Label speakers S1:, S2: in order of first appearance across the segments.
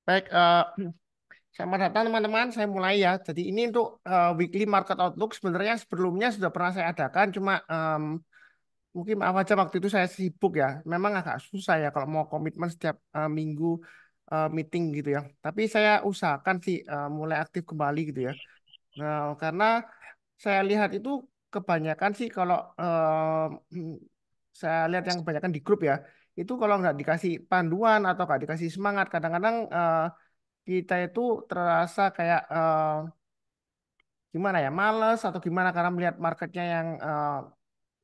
S1: Baik, selamat datang teman-teman. Saya mulai ya. Jadi ini untuk weekly market outlook sebenarnya sebelumnya sudah pernah saya adakan, cuma mungkin maaf aja waktu itu saya sibuk ya. Memang agak susah ya kalau mau komitmen setiap minggu meeting gitu ya. Tapi saya usahakan sih mulai aktif kembali gitu ya. Nah, karena saya lihat itu kebanyakan sih kalau saya lihat yang kebanyakan di grup ya, itu kalau nggak dikasih panduan atau nggak dikasih semangat, kadang-kadang kita itu terasa kayak gimana ya, males atau gimana karena melihat marketnya yang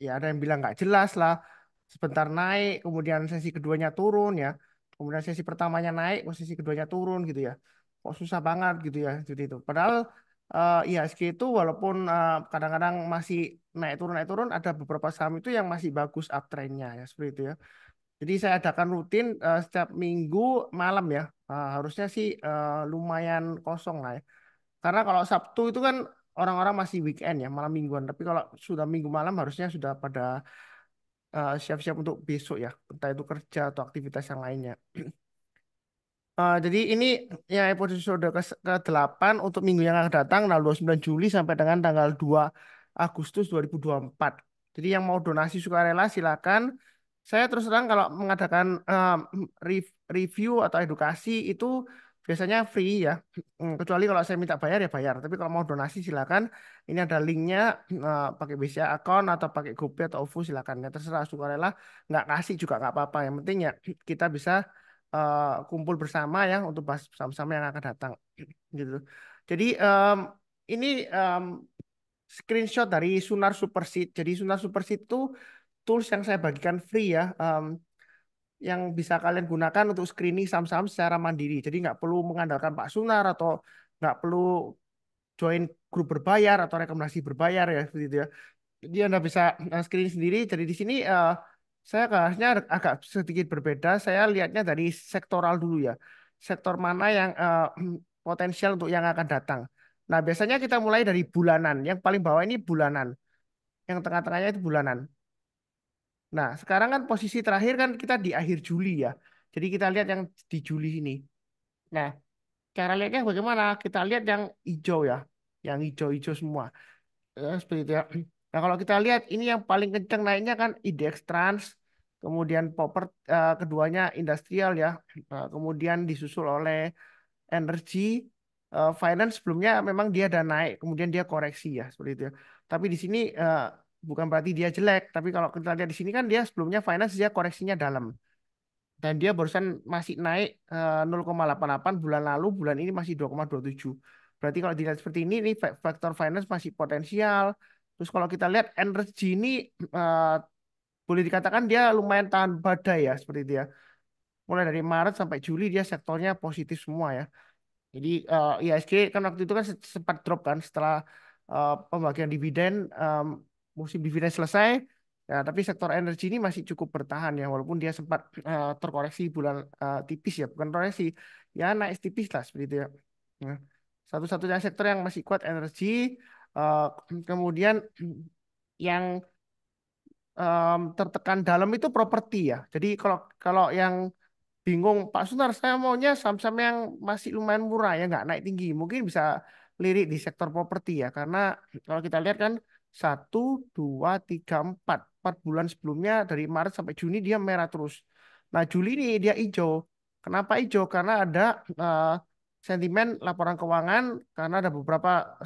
S1: ya ada yang bilang nggak jelas lah, sebentar naik kemudian sesi keduanya turun ya, kemudian sesi pertamanya naik sesi keduanya turun gitu ya, kok susah banget gitu ya, jadi itu padahal IHSG itu walaupun kadang-kadang masih naik turun ada beberapa saham itu yang masih bagus uptrendnya ya seperti itu ya. Jadi saya adakan rutin setiap minggu malam ya. Harusnya sih lumayan kosong lah ya. Karena kalau Sabtu itu kan orang-orang masih weekend ya, malam mingguan. Tapi kalau sudah minggu malam harusnya sudah pada siap-siap untuk besok ya. Entah itu kerja atau aktivitas yang lainnya. Jadi ini ya episode ke-8 untuk minggu yang akan datang tanggal 29 Juli sampai dengan tanggal 2 Agustus 2024. Jadi yang mau donasi sukarela silakan. Saya terus terang kalau mengadakan review atau edukasi itu biasanya free ya. Kecuali kalau saya minta bayar ya bayar. Tapi kalau mau donasi silakan. Ini ada linknya, pakai BCA account atau pakai GoPay atau OVO silakan. Ya terserah sukarela, nggak kasih juga nggak apa-apa. Yang penting ya kita bisa kumpul bersama ya untuk bahas bersama-sama yang akan datang gitu. Jadi ini screenshot dari Sunar Superseed. Jadi Sunar Superseed itu tools yang saya bagikan free ya, yang bisa kalian gunakan untuk screening saham-saham secara mandiri. Jadi nggak perlu mengandalkan Pak Sunar atau nggak perlu join grup berbayar atau rekomendasi berbayar ya seperti itu ya. Jadi Anda bisa screening sendiri. Jadi di sini saya harusnya agak sedikit berbeda. Saya lihatnya dari sektoral dulu ya. Sektor mana yang potensial untuk yang akan datang. Nah, biasanya kita mulai dari bulanan. Yang paling bawah ini bulanan. Yang tengah-tengahnya itu bulanan. Nah, sekarang kan posisi terakhir kan kita di akhir Juli ya. Jadi kita lihat yang di Juli ini. Nah, cara lihatnya bagaimana? Kita lihat yang hijau ya. Yang hijau-hijau semua. Seperti itu ya. Nah, kalau kita lihat ini yang paling kencang naiknya kan IDX Trans, kemudian keduanya industrial ya. Kemudian disusul oleh energi, finance sebelumnya memang dia ada naik, kemudian dia koreksi ya seperti itu ya. Tapi di sini bukan berarti dia jelek, tapi kalau kita lihat di sini kan dia sebelumnya finance dia koreksinya dalam. Dan dia barusan masih naik 0,88 bulan lalu, bulan ini masih 2,27. Berarti kalau dilihat seperti ini faktor finance masih potensial. Terus kalau kita lihat energi ini eh, boleh dikatakan dia lumayan tahan badai ya seperti itu ya. Mulai dari Maret sampai Juli dia sektornya positif semua ya. Jadi IHSG kan waktu itu kan sempat drop kan setelah pembagian dividen, musim dividen selesai. Ya, tapi sektor energi ini masih cukup bertahan ya, walaupun dia sempat terkoreksi bulan tipis ya, bukan koreksi, ya naik tipis lah seperti itu ya. Nah, satu-satunya sektor yang masih kuat energi, eh, kemudian yang tertekan dalam itu properti ya. Jadi kalau kalau yang bingung Pak Sunar saya maunya saham-saham yang masih lumayan murah ya nggak naik tinggi mungkin bisa lirik di sektor properti ya karena kalau kita lihat kan 1, 2, 3, 4 bulan sebelumnya dari Maret sampai Juni dia merah terus. Nah Juli ini dia hijau. Kenapa hijau? Karena ada eh, sentimen laporan keuangan karena ada beberapa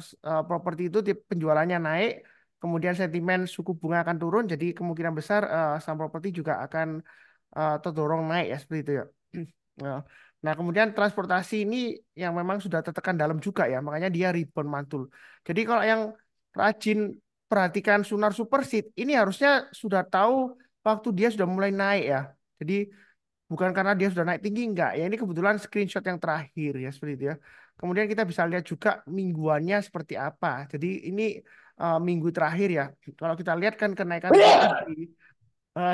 S1: properti itu penjualannya naik, kemudian sentimen suku bunga akan turun jadi kemungkinan besar saham properti juga akan terdorong naik ya seperti itu ya. Nah, nah, kemudian transportasi ini yang memang sudah tertekan dalam juga ya, makanya dia rebound mantul. Jadi kalau yang rajin perhatikan Sunar Superseed, ini harusnya sudah tahu waktu dia sudah mulai naik ya. Jadi bukan karena dia sudah naik tinggi enggak. Ya ini kebetulan screenshot yang terakhir ya seperti itu ya. Kemudian kita bisa lihat juga mingguannya seperti apa. Jadi ini minggu terakhir ya. Kalau kita lihat kan kenaikan terakhir di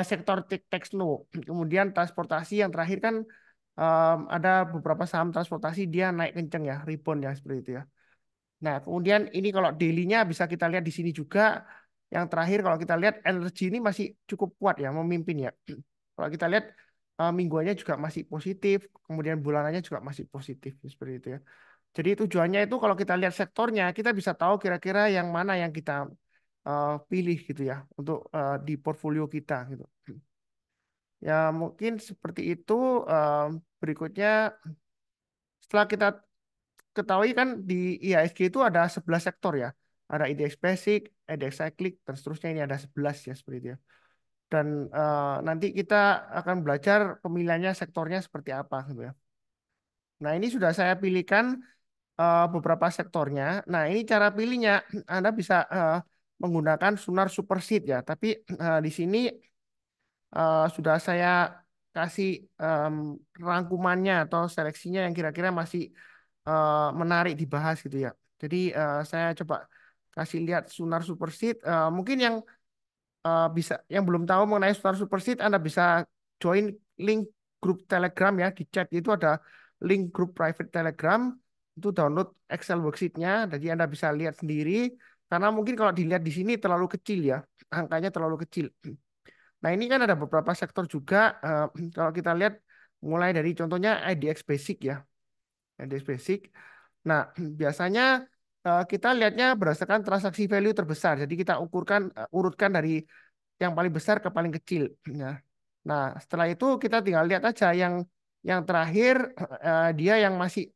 S1: sektor tekno, kemudian transportasi yang terakhir kan ada beberapa saham transportasi dia naik kenceng ya, rebound ya seperti itu ya. Nah, kemudian ini kalau daily-nya bisa kita lihat di sini juga. Yang terakhir kalau kita lihat energi ini masih cukup kuat ya, memimpin ya. Kalau kita lihat mingguannya juga masih positif, kemudian bulanannya juga masih positif seperti itu ya. Jadi tujuannya itu kalau kita lihat sektornya, kita bisa tahu kira-kira yang mana yang kita pilih gitu ya untuk di portfolio kita gitu. Ya mungkin seperti itu. Berikutnya setelah kita ketahui kan di IHSG itu ada 11 sektor ya. Ada indeks basic, indeks cyclic, dan seterusnya ini ada 11 ya seperti itu ya. Dan nanti kita akan belajar pemilihannya sektornya seperti apa gitu ya. Nah ini sudah saya pilihkan beberapa sektornya. Nah ini cara pilihnya Anda bisa menggunakan Sunar Superseed ya. Tapi di sini sudah saya kasih rangkumannya atau seleksinya yang kira-kira masih menarik dibahas gitu ya. Jadi saya coba kasih lihat Sunar Superseed. Mungkin bisa yang belum tahu mengenai Sunar Superseed, Anda bisa join link grup Telegram ya di chat itu ada link grup private Telegram itu download Excel worksheet-nya, jadi Anda bisa lihat sendiri karena mungkin kalau dilihat di sini terlalu kecil ya, angkanya terlalu kecil. Nah, ini kan ada beberapa sektor juga. Kalau kita lihat mulai dari contohnya IDX Basic ya, IDX Basic. Nah, biasanya kita lihatnya berdasarkan transaksi value terbesar. Jadi kita urutkan dari yang paling besar ke paling kecil. Ya. Nah, setelah itu kita tinggal lihat aja yang terakhir dia yang masih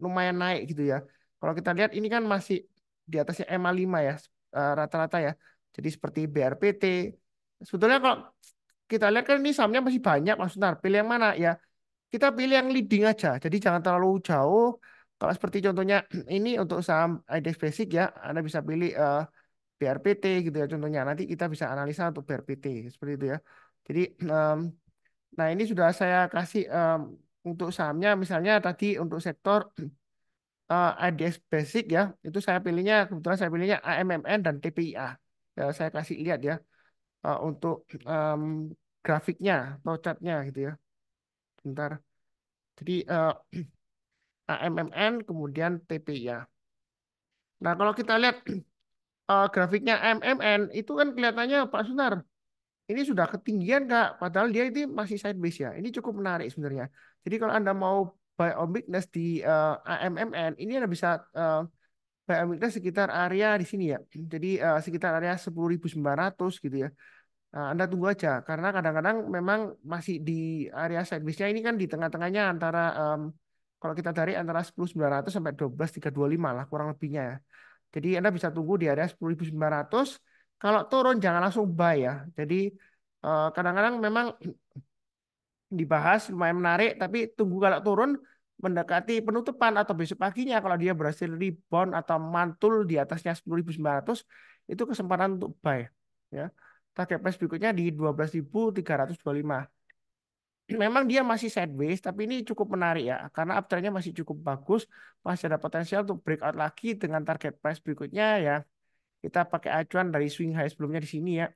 S1: lumayan naik gitu ya. Kalau kita lihat ini kan masih di atasnya MA5 ya, rata-rata ya. Jadi seperti BRPT. Sebetulnya kalau kita lihat kan ini sahamnya masih banyak, Mas Sunar. Pilih yang mana ya? Kita pilih yang leading aja. Jadi jangan terlalu jauh. Kalau seperti contohnya ini untuk saham IDX Basic ya, Anda bisa pilih BRPT gitu ya contohnya. Nanti kita bisa analisa untuk BRPT seperti itu ya. Jadi nah ini sudah saya kasih untuk sahamnya misalnya tadi untuk sektor IDX Basic ya, itu saya pilihnya kebetulan saya pilihnya AMMN dan TPIA. Ya, saya kasih lihat ya untuk grafiknya atau chartnya gitu ya. Bentar. Jadi AMMN kemudian TPIA. Nah, kalau kita lihat grafiknya AMMN itu kan kelihatannya Pak Sunar ini sudah ketinggian Kak, padahal dia itu masih sideways ya. Ini cukup menarik sebenarnya. Jadi kalau Anda mau buy on weakness di AMMN, ini Anda bisa buy on weakness sekitar area di sini ya. Jadi sekitar area 10.900 gitu ya. Anda tunggu aja karena kadang-kadang memang masih di area sideways-nya ini kan di tengah-tengahnya antara kalau kita tarik antara 10.900 sampai 12.325 lah kurang lebihnya ya. Jadi Anda bisa tunggu di area 10.900. Kalau turun jangan langsung buy ya. Jadi kadang-kadang memang dibahas lumayan menarik, tapi tunggu kalau turun mendekati penutupan atau besok paginya kalau dia berhasil rebound atau mantul di atasnya 10.900 itu kesempatan untuk buy ya. Target price berikutnya di 12.325. Memang dia masih sideways, tapi ini cukup menarik ya, karena uptrendnya masih cukup bagus, masih ada potensial untuk breakout lagi dengan target price berikutnya ya. Kita pakai acuan dari swing high sebelumnya di sini ya,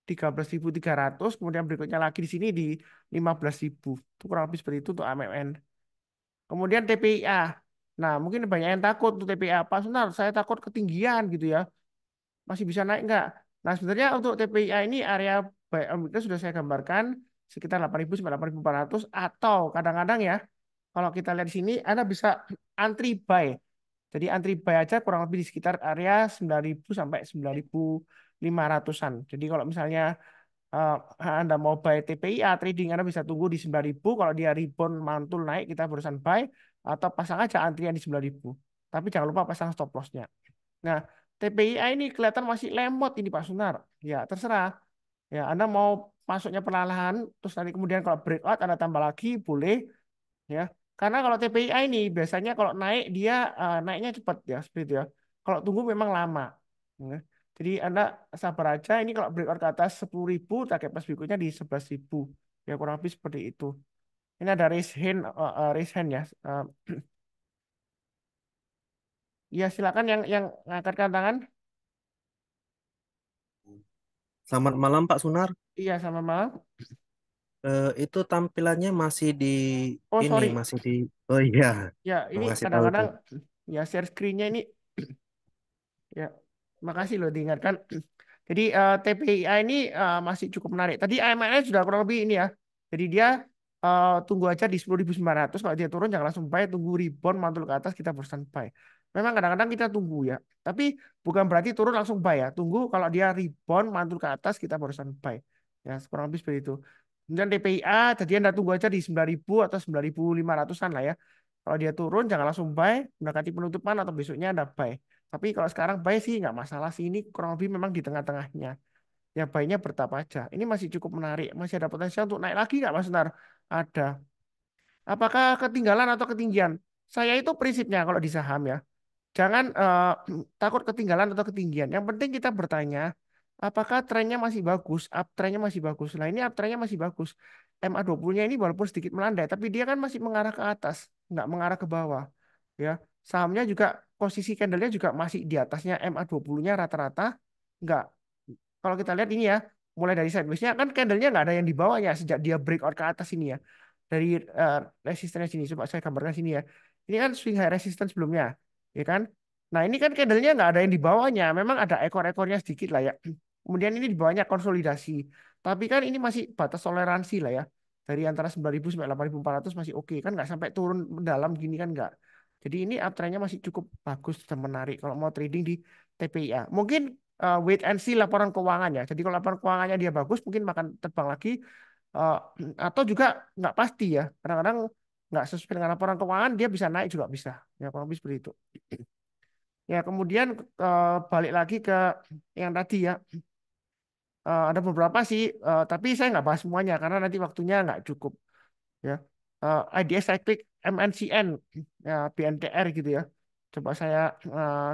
S1: 13.300, kemudian berikutnya lagi di sini di 15.000. Itu kurang lebih seperti itu untuk AMMN. Kemudian TPIA. Nah, mungkin banyak yang takut untuk TPIA. Pak Sunar, saya takut ketinggian gitu ya. Masih bisa naik nggak? Nah, sebenarnya untuk TPIA ini area buy on weakness sudah saya gambarkan sekitar 8.000 sampai 8.400 atau kadang-kadang ya kalau kita lihat di sini Anda bisa antri buy. Jadi antri buy aja kurang lebih di sekitar area 9.000 sampai 9.500-an. Jadi kalau misalnya eh, Anda mau buy TPIA trading Anda bisa tunggu di 9.000. Kalau dia rebound mantul naik kita barusan buy atau pasang aja antrian di 9.000. Tapi jangan lupa pasang stop loss-nya. Nah, TPIA ini kelihatan masih lemot ini Pak Sunar. Ya, terserah. Ya, Anda mau masuknya perlahan, terus nanti kemudian kalau breakout Anda tambah lagi, boleh. Ya, karena kalau TPIA ini biasanya kalau naik dia naiknya cepat ya, seperti itu ya. Kalau tunggu memang lama. Ya. Jadi Anda sabar aja. Ini kalau breakout ke atas 10.000, target pas berikutnya di 11.000. Ya, kurang lebih seperti itu. Ini ada raise hand ya. Ya, silakan yang ngangkatkan tangan.
S2: Selamat malam Pak Sunar.
S1: Iya, sama malam.
S2: Itu tampilannya masih di
S1: Oh,
S2: ini,
S1: sorry.
S2: masih di. Oh iya,
S1: Ya,
S2: mau
S1: ini
S2: ngasih tahu itu.
S1: kadang-kadang ya share screen-nya ini ya. Makasih loh diingatkan. Jadi TPIA ini masih cukup menarik. Tadi AMLS sudah kurang lebih ini ya. Jadi dia tunggu aja di 10.900. Kalau dia turun jangan langsung buy, tunggu rebound mantul ke atas kita barusan buy. Memang kadang-kadang kita tunggu ya, tapi bukan berarti turun langsung buy ya. Tunggu kalau dia rebound mantul ke atas kita barusan buy. Ya, kurang lebih seperti itu. Kemudian DPIA tadi Anda tunggu aja di 9.000 atau 9.500-an lah ya. Kalau dia turun jangan langsung buy, mendekati penutupan atau besoknya Anda buy. Tapi kalau sekarang buy sih nggak masalah sih. Ini kurang lebih memang di tengah-tengahnya. Ya baiknya bertahap aja. Ini masih cukup menarik. Masih ada potensial untuk naik lagi nggak Mas Nar? Ada. Apakah ketinggalan atau ketinggian? Saya itu prinsipnya kalau di saham ya, jangan takut ketinggalan atau ketinggian. Yang penting kita bertanya, apakah trennya masih bagus, uptrendnya masih bagus. Nah ini uptrendnya masih bagus. MA20-nya ini walaupun sedikit melandai, tapi dia kan masih mengarah ke atas, nggak mengarah ke bawah. Ya, sahamnya juga posisi candlenya juga masih di atasnya MA20-nya rata-rata, nggak. Kalau kita lihat ini ya, mulai dari sideways-nya kan candlenya nggak ada yang di bawahnya sejak dia breakout ke atas ini ya. Dari resistennya sini, coba saya gambarkan sini ya. Ini kan swing high resistance sebelumnya, ya kan? Nah ini kan candlenya nggak ada yang di bawahnya, memang ada ekor-ekornya sedikit lah ya. Kemudian ini di bawahnya konsolidasi, tapi kan ini masih batas toleransi lah ya. Dari antara 9.000 sampai 8.400 masih oke kan, nggak sampai turun mendalam gini kan nggak. Jadi ini uptrendnya masih cukup bagus dan menarik kalau mau trading di TPIA. Mungkin wait and see laporan keuangan ya. Jadi kalau laporan keuangannya dia bagus, mungkin makan terbang lagi. Eh, atau juga nggak pasti ya. Kadang-kadang nggak sesuai dengan laporan keuangan, dia bisa naik juga bisa. Ya kurang lebih seperti itu. Ya kemudian balik lagi ke yang tadi ya. Ada beberapa sih, tapi saya nggak bahas semuanya karena nanti waktunya nggak cukup. Ya, IDS Cyclic MNCN, ya, BNTR gitu ya. Coba saya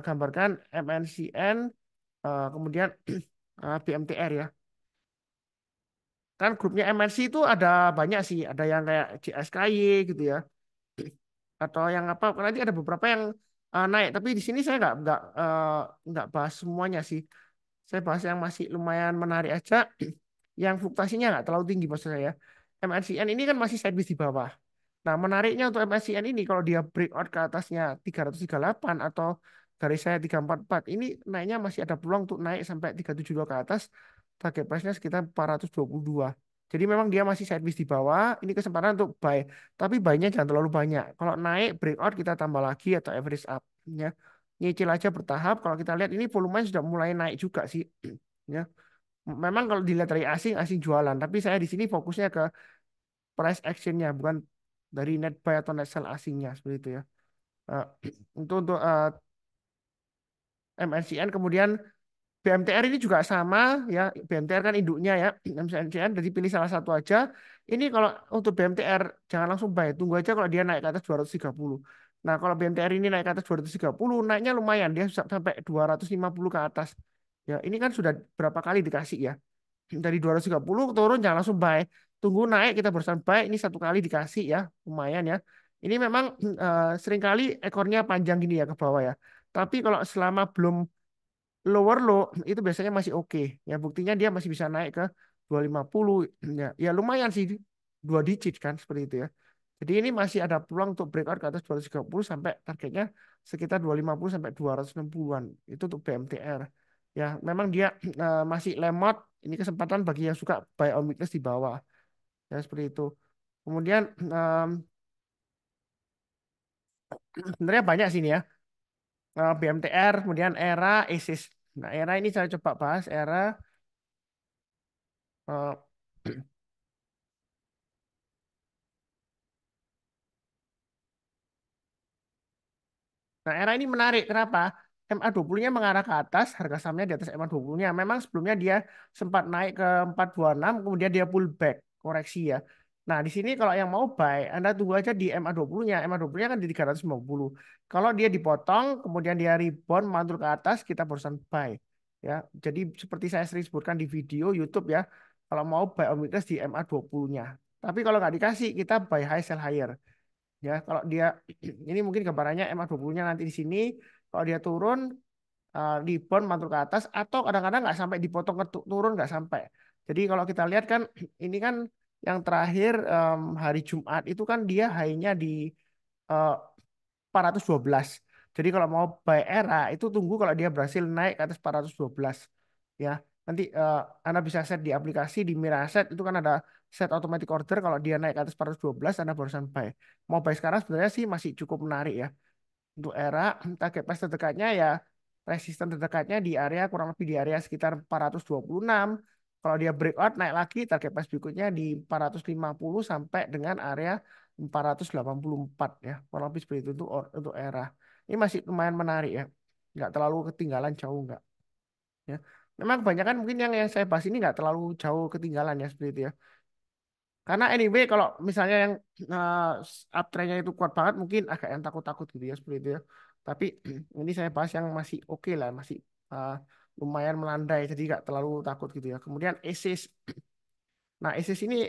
S1: gambarkan MNCN, kemudian BMTR ya. Kan grupnya MNC itu ada banyak sih, ada yang kayak JSKY gitu ya, atau yang apa? Nanti ada beberapa yang naik, tapi di sini saya nggak bahas semuanya sih. Saya bahas yang masih lumayan menarik aja, yang fluktuasinya nggak terlalu tinggi maksud saya. MNCN ini kan masih sideways di bawah. Nah, menariknya untuk MSCN ini kalau dia breakout ke atasnya 338 atau garis saya 344 ini naiknya masih ada peluang untuk naik sampai 372 ke atas. Target price-nya sekitar 422. Jadi memang dia masih sideways di bawah. Ini kesempatan untuk buy. Tapi buy-nya jangan terlalu banyak. Kalau naik breakout kita tambah lagi atau average up ya. Nyicil aja bertahap. Kalau kita lihat ini volumenya sudah mulai naik juga sih. Ya. Memang kalau dilihat dari asing, asing jualan. Tapi saya di sini fokusnya ke price action-nya, bukan dari net buy atau net sell asingnya seperti itu ya. Eh, untuk MNCN kemudian BMTR ini juga sama ya. BMTR kan induknya ya. MNCN jadi pilih salah satu aja. Ini kalau untuk BMTR jangan langsung buy, tunggu aja kalau dia naik ke atas 230. Nah, kalau BMTR ini naik ke atas 230, naiknya lumayan dia bisa sampai 250 ke atas. Ya, ini kan sudah berapa kali dikasih ya. Dari 230 turun jangan langsung buy. Tunggu naik kita berusaha buy. Ini satu kali dikasih ya, lumayan ya. Ini memang seringkali ekornya panjang gini ya ke bawah ya. Tapi kalau selama belum lower low itu biasanya masih oke. Ya buktinya dia masih bisa naik ke 250 ya. Ya lumayan sih 2 digit kan seperti itu ya. Jadi ini masih ada peluang untuk breakout ke atas 230 sampai targetnya sekitar 250 sampai 260-an. Itu untuk BMTR. Ya, memang dia masih lemot. Ini kesempatan bagi yang suka buy on weakness di bawah. Ya, seperti itu. Kemudian sebenarnya banyak sini ya. BMTR, kemudian ERA, ESIS. Nah, ERA ini saya coba bahas. ERA eh, Nah, era ini menarik. Kenapa? MA20-nya mengarah ke atas, harga sahamnya di atas MA20-nya. Memang sebelumnya dia sempat naik ke 426, kemudian dia pullback, koreksi ya. Nah, di sini kalau yang mau buy, Anda tunggu aja di MA20-nya. MA20-nya kan di 350. Kalau dia dipotong, kemudian dia rebound, mantul ke atas, kita barusan buy. Ya, jadi seperti saya sering sebutkan di video YouTube ya, kalau mau buy on weakness di MA20-nya. Tapi kalau nggak dikasih, kita buy high, sell higher. Ya, kalau dia ini mungkin gambarannya MA20-nya nanti di sini, kalau dia turun rebound mantul ke atas atau kadang-kadang nggak sampai dipotong ke turun nggak sampai. Jadi kalau kita lihat kan ini kan yang terakhir hari Jumat itu kan dia high-nya di eh, 412. Jadi kalau mau buy era itu tunggu kalau dia berhasil naik ke atas 412 ya. Nanti Anda bisa set di aplikasi di Miraset itu kan ada set automatic order kalau dia naik ke atas 412 Anda barusan buy. Mau buy sekarang sebenarnya sih masih cukup menarik ya. Untuk era target price terdekatnya ya resisten terdekatnya di area kurang lebih di area sekitar 426. Kalau dia breakout naik lagi target price berikutnya di 450 sampai dengan area 484 ya. Kurang lebih seperti itu untuk era. Ini masih lumayan menarik ya. Nggak terlalu ketinggalan jauh nggak ya. Memang kebanyakan mungkin yang saya bahas ini nggak terlalu jauh ketinggalan ya seperti itu ya. Karena anyway kalau misalnya yang uptrendnya itu kuat banget mungkin agak yang takut-takut gitu ya seperti itu ya. Tapi ini saya bahas yang masih oke lah, masih uh, lumayan melandai jadi nggak terlalu takut gitu ya. Kemudian Asus. Nah Asus ini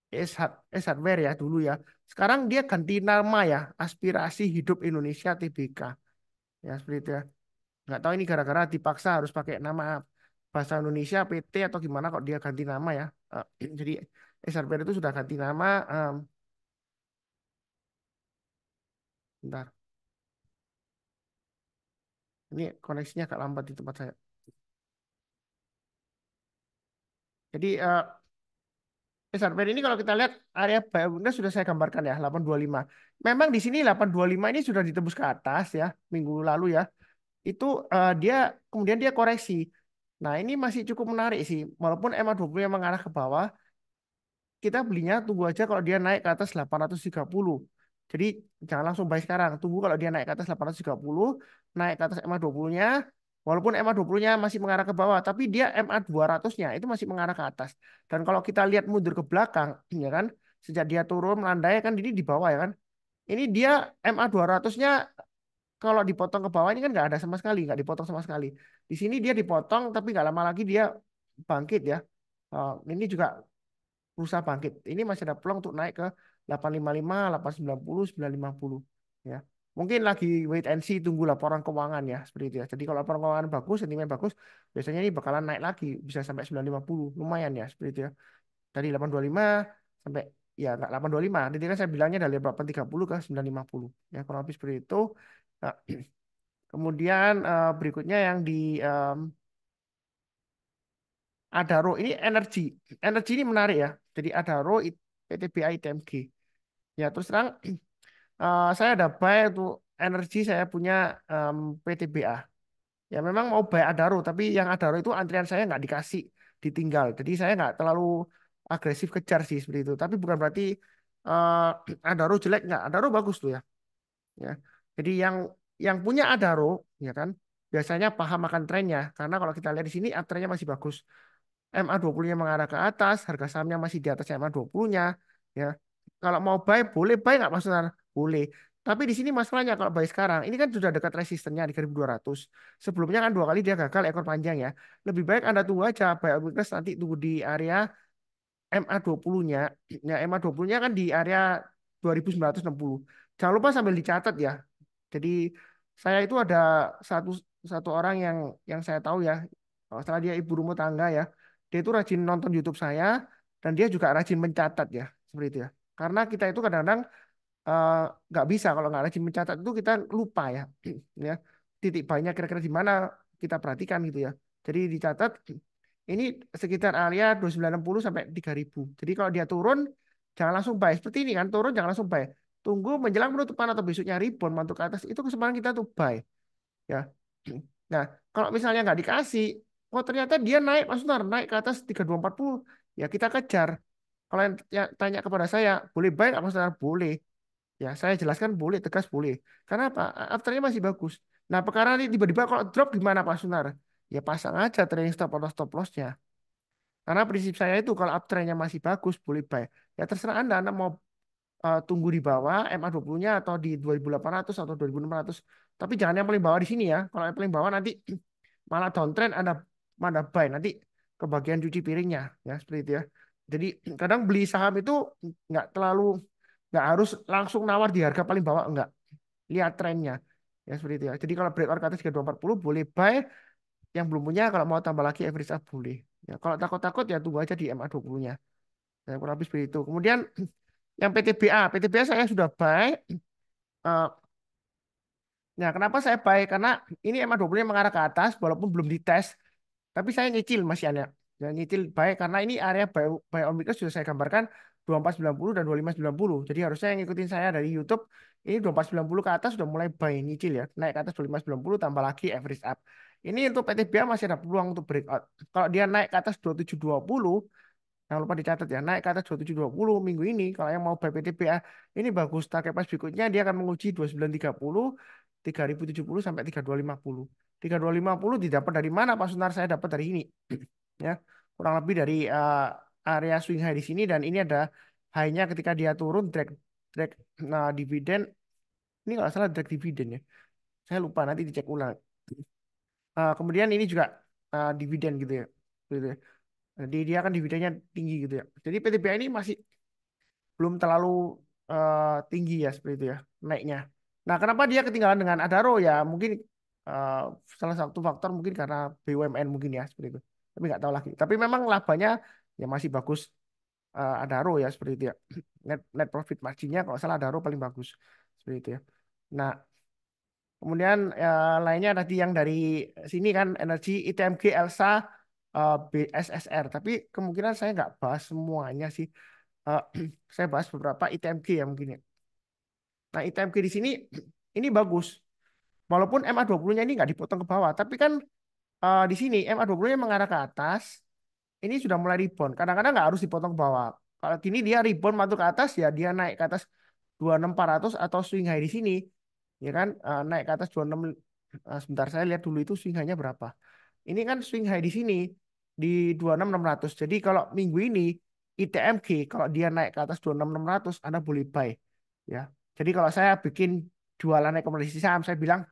S1: Ace Hardware ya dulu ya. Sekarang dia ganti nama ya, Aspirasi Hidup Indonesia Tbk. Ya seperti itu ya. Nggak tahu ini gara-gara dipaksa harus pakai nama bahasa Indonesia PT atau gimana kok dia ganti nama ya. Jadi Hardware itu sudah ganti nama. Bentar, ini koneksinya agak lambat di tempat saya. Jadi Hardware ini kalau kita lihat area buy sudah saya gambarkan ya 825. Memang di sini 825 ini sudah ditembus ke atas ya minggu lalu ya. Itu dia kemudian dia koreksi. Nah ini masih cukup menarik sih. Walaupun MA20 yang mengarah ke bawah, kita belinya tunggu aja kalau dia naik ke atas 830. Jadi jangan langsung buy sekarang. Tunggu kalau dia naik ke atas 830, naik ke atas MA20-nya. Walaupun MA20-nya masih mengarah ke bawah, tapi dia MA200-nya itu masih mengarah ke atas. Dan kalau kita lihat mundur ke belakang, ya kan, sejak dia turun melandai kan ini di bawah ya kan. Ini dia MA200-nya kalau dipotong ke bawah ini kan nggak ada sama sekali, nggak dipotong sama sekali. Di sini dia dipotong, tapi nggak lama lagi dia bangkit ya. Ini juga berusaha bangkit. Ini masih ada peluang untuk naik ke 855, 890, 950 ya. Mungkin lagi wait and see tunggu laporan keuangan ya seperti itu ya. Jadi kalau laporan keuangan bagus, sentimen bagus, biasanya ini bakalan naik lagi bisa sampai 950. Lumayan ya seperti itu ya. Dari 825 sampai ya nggak 825. Jadi kan saya bilangnya dari 830 ke 950 ya kurang lebih seperti itu. Nah, kemudian berikutnya yang di Adaro ini energi. Energi ini menarik ya. Jadi Adaro PTBI TMG. Ya, terus terang saya ada buy untuk energi saya punya PTBA. Ya memang mau buy Adaro, tapi yang Adaro itu antrian saya nggak dikasih, ditinggal. Jadi saya nggak terlalu agresif kejar sih seperti itu. Tapi bukan berarti Adaro jelek nggak. Adaro bagus tuh ya. Ya. Jadi yang punya Adaro, ya kan, biasanya paham akan trennya. Karena kalau kita lihat di sini trennya masih bagus. MA20-nya mengarah ke atas, harga sahamnya masih di atas MA20-nya. Ya. Kalau mau buy, boleh buy nggak Mas Sunar? Boleh. Tapi di sini masalahnya kalau buy sekarang, ini kan sudah dekat resistennya di 1200. Sebelumnya kan dua kali dia gagal ekor panjang ya. Lebih baik Anda tunggu aja buy weakness nanti tunggu di area MA20-nya. Ya MA20-nya kan di area 2960. Jangan lupa sambil dicatat ya. Jadi saya itu ada satu satu orang yang saya tahu ya, kalau salah dia ibu rumah tangga ya, dia itu rajin nonton YouTube saya dan dia juga rajin mencatat ya, seperti itu ya. Karena kita itu kadang-kadang eh, nggak bisa kalau nggak rajin mencatat itu kita lupa ya, ya titik banyak kira-kira di mana kita perhatikan gitu ya. Jadi dicatat ini sekitar area 2960 sampai 3000. Jadi kalau dia turun jangan langsung buy. Seperti ini kan turun jangan langsung buy. Tunggu menjelang penutupan atau besoknya rebound mantuk ke atas itu kesempatan kita tuh buy ya. Nah, kalau misalnya nggak dikasih, oh ternyata dia naik Mas Sunar, naik ke atas 3240, ya kita kejar. Kalau yang tanya kepada saya, boleh buy nggak Mas Sunar? Boleh. Ya, saya jelaskan boleh, tegas boleh. Karena apa? Afternya masih bagus. Nah, perkara ini tiba-tiba kalau drop gimana Pak Sunar? Ya pasang aja trailing stop atau stop loss-nya. Karena prinsip saya itu kalau uptrendnya masih bagus, boleh buy. Ya terserah Anda, Anda mau tunggu di bawah MA20-nya atau di 2800 atau 2600. Tapi jangan yang paling bawah di sini ya. Kalau yang paling bawah nanti malah downtrend Anda mana buy nanti ke bagian cuci piringnya ya seperti itu ya. Jadi kadang beli saham itu nggak harus langsung nawar di harga paling bawah enggak. Lihat trennya. Ya seperti itu ya. Jadi kalau breakout ke atas 3240 boleh buy, yang belum punya kalau mau tambah lagi average up boleh. Ya, kalau takut-takut ya tunggu aja di MA20-nya. Ya, kurang lebih seperti itu. Kemudian yang PTBA saya sudah buy. Eh, nah, kenapa saya buy? Karena ini MA20 mengarah ke atas walaupun belum dites. Tapi saya nyicil masih ada. Ya, nyicil baik karena ini area buy on weakness sudah saya gambarkan 2490 dan 2590. Jadi harusnya yang ngikutin saya dari YouTube ini 2490 ke atas sudah mulai buy nyicil ya. Naik ke atas 2590 tambah lagi average up. Ini untuk PTBA masih ada peluang untuk breakout. Kalau dia naik ke atas 2720, jangan lupa dicatat ya, naik ke atas 2720 minggu ini. Kalau yang mau buy PTBA, ini bagus. Target price berikutnya dia akan menguji 2930, 3070 sampai 3250. 3250 didapat dari mana Pak Sunar? Saya dapat dari ini. Ya, kurang lebih dari area swing high di sini dan ini ada high-nya ketika dia turun drag drag dividen. Ini kalau nggak salah drag dividen ya. Saya lupa nanti dicek ulang. Kemudian ini juga dividen gitu ya. Gitu ya. Jadi dia kan dividennya tinggi gitu ya. Jadi PTBA ini masih belum terlalu tinggi ya seperti itu ya naiknya. Nah, kenapa dia ketinggalan dengan Adaro ya? Mungkin eh, salah satu faktor mungkin karena BUMN mungkin ya seperti itu. Tapi nggak tahu lagi. Tapi memang labanya ya masih bagus Adaro ya seperti itu ya. Net net profit marginnya kalau salah Adaro paling bagus seperti itu ya. Nah, kemudian lainnya tadi yang dari sini kan energi ITMG Elsa BSSR. Tapi kemungkinan saya nggak bahas semuanya sih. Eh, saya bahas beberapa ITMG ya mungkin ya. Nah, ITMG di sini ini bagus. Walaupun MA20-nya ini nggak dipotong ke bawah, tapi kan di sini MA20-nya mengarah ke atas, ini sudah mulai rebound. Kadang-kadang nggak harus dipotong ke bawah. Kalau gini dia rebound masuk ke atas ya dia naik ke atas 26.400 atau swing high di sini. Ya kan naik ke atas 26 sebentar saya lihat dulu itu swing high-nya berapa. Ini kan swing high di sini di 26.600. Jadi kalau minggu ini ITMG kalau dia naik ke atas 26.600 Anda boleh buy ya. Jadi kalau saya bikin jualan rekomendasi saham saya bilang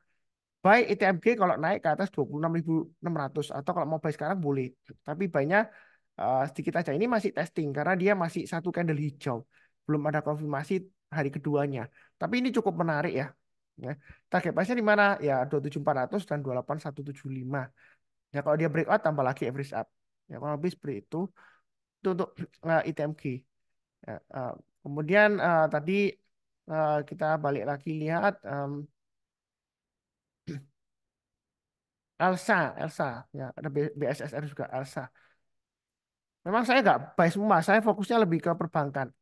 S1: buy ITMG kalau naik ke atas 26.600 atau kalau mau buy sekarang boleh. Tapi buy-nya sedikit aja. Ini masih testing karena dia masih satu candle hijau. Belum ada konfirmasi hari keduanya. Tapi ini cukup menarik ya. Ya. Target price-nya di mana? Ya 27.400 dan 28.175. Ya kalau dia breakout tambah lagi average up. Ya kalau lebih seperti itu. Itu untuk ITMG. Ya, kemudian tadi kita balik lagi lihat Elsa, ya ada BSSR juga Elsa. Memang saya nggak buy semua, saya fokusnya lebih ke perbankan.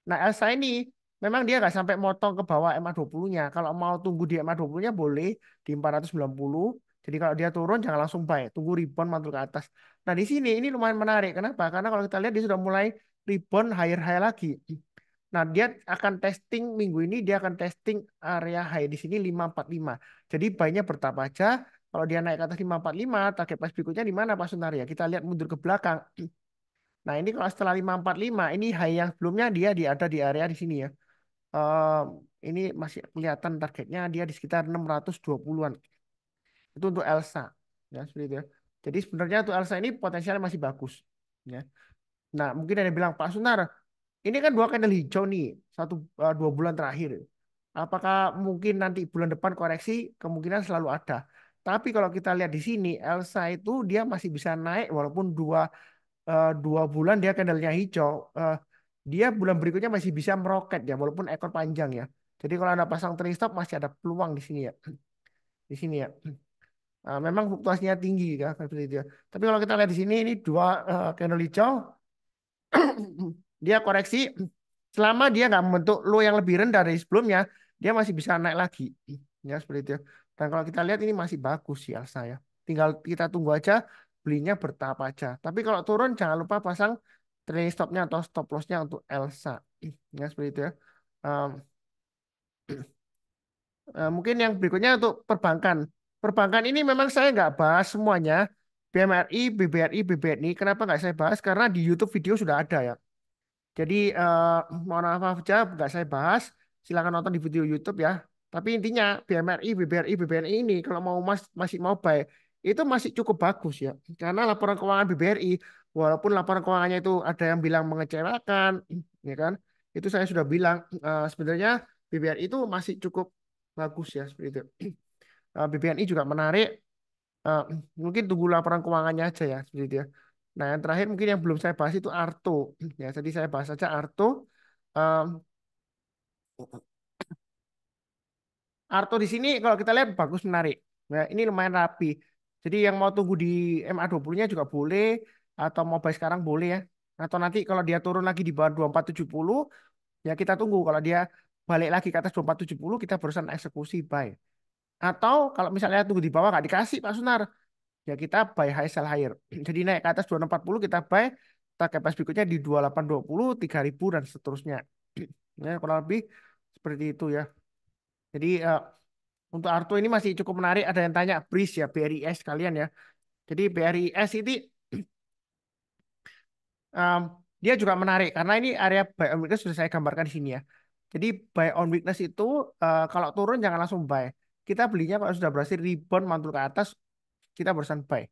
S1: Nah, Elsa ini memang dia nggak sampai motong ke bawah MA20-nya. Kalau mau tunggu di MA20-nya boleh di 490. Jadi kalau dia turun jangan langsung buy, tunggu rebound mantul ke atas. Nah, di sini ini lumayan menarik. Kenapa? Karena kalau kita lihat dia sudah mulai rebound higher high lagi. Nah, dia akan testing minggu ini dia akan testing area high di sini 545. Jadi buy-nya bertahap aja. Kalau dia naik ke atas 545, target price berikutnya di mana Pak Sunar ya? Kita lihat mundur ke belakang. Nah, ini kalau setelah 545, ini high yang sebelumnya dia ada di area di sini ya. Eh, ini masih kelihatan targetnya dia di sekitar 620-an. Itu untuk Elsa. Ya, seperti itu ya. Jadi sebenarnya untuk Elsa ini potensialnya masih bagus. Ya. Nah, mungkin ada yang bilang, Pak Sunar, ini kan dua candle hijau nih, 2 bulan terakhir. Apakah mungkin nanti bulan depan koreksi? Kemungkinan selalu ada. Tapi kalau kita lihat di sini, Elsa itu dia masih bisa naik walaupun 2 bulan dia candlenya hijau. Dia bulan berikutnya masih bisa meroket ya, walaupun ekor panjang ya. Jadi kalau Anda pasang trailing stop masih ada peluang di sini ya. Di sini ya. Memang fluktuasinya tinggi ya, seperti itu ya. Tapi kalau kita lihat di sini ini dua candle hijau, dia koreksi selama dia nggak membentuk low yang lebih rendah dari sebelumnya, dia masih bisa naik lagi. Ya seperti itu ya. Dan kalau kita lihat ini masih bagus sih Alsa ya. Tinggal kita tunggu aja belinya bertahap aja. Tapi kalau turun jangan lupa pasang trailing stopnya atau stop lossnya untuk Elsa. Ya seperti itu ya. Um, mungkin yang berikutnya untuk perbankan. Perbankan ini memang saya nggak bahas semuanya. BMRI, BBRI, BBNI. Kenapa nggak saya bahas? Karena di YouTube video sudah ada ya. Jadi mohon maaf aja nggak saya bahas. Silakan nonton di video YouTube ya. Tapi intinya BMRI, BBRI, BBNI ini kalau mau masih mau buy itu masih cukup bagus ya. Karena laporan keuangan BBRI walaupun laporan keuangannya itu ada yang bilang mengecewakan, ya kan? Itu saya sudah bilang sebenarnya BBRI itu masih cukup bagus ya seperti itu. BBNI juga menarik. Eh, Mungkin tunggu laporan keuangannya aja ya seperti itu ya. Nah, yang terakhir mungkin yang belum saya bahas itu Arto. Ya, jadi saya bahas saja Arto. Em, Arto di sini kalau kita lihat bagus menarik. Nah, ini lumayan rapi. Jadi yang mau tunggu di MA20-nya juga boleh, atau mau buy sekarang boleh ya. Atau nanti kalau dia turun lagi di bawah 2470, ya kita tunggu. Kalau dia balik lagi ke atas 2470, kita barusan eksekusi buy. Atau kalau misalnya tunggu di bawah nggak dikasih Pak Sunar, ya kita buy high sell higher. Jadi naik ke atas 2640 kita buy, target price berikutnya di 2820, 3000 dan seterusnya. Ya, kurang lebih seperti itu ya. Jadi untuk Arto ini masih cukup menarik. Ada yang tanya BRIS ya, BRIS kalian ya. Jadi BRIS ini um, dia juga menarik karena ini area buy on weakness sudah saya gambarkan di sini ya. Jadi buy on weakness itu kalau turun jangan langsung buy. Kita belinya kalau sudah berhasil rebound mantul ke atas, kita barusan buy.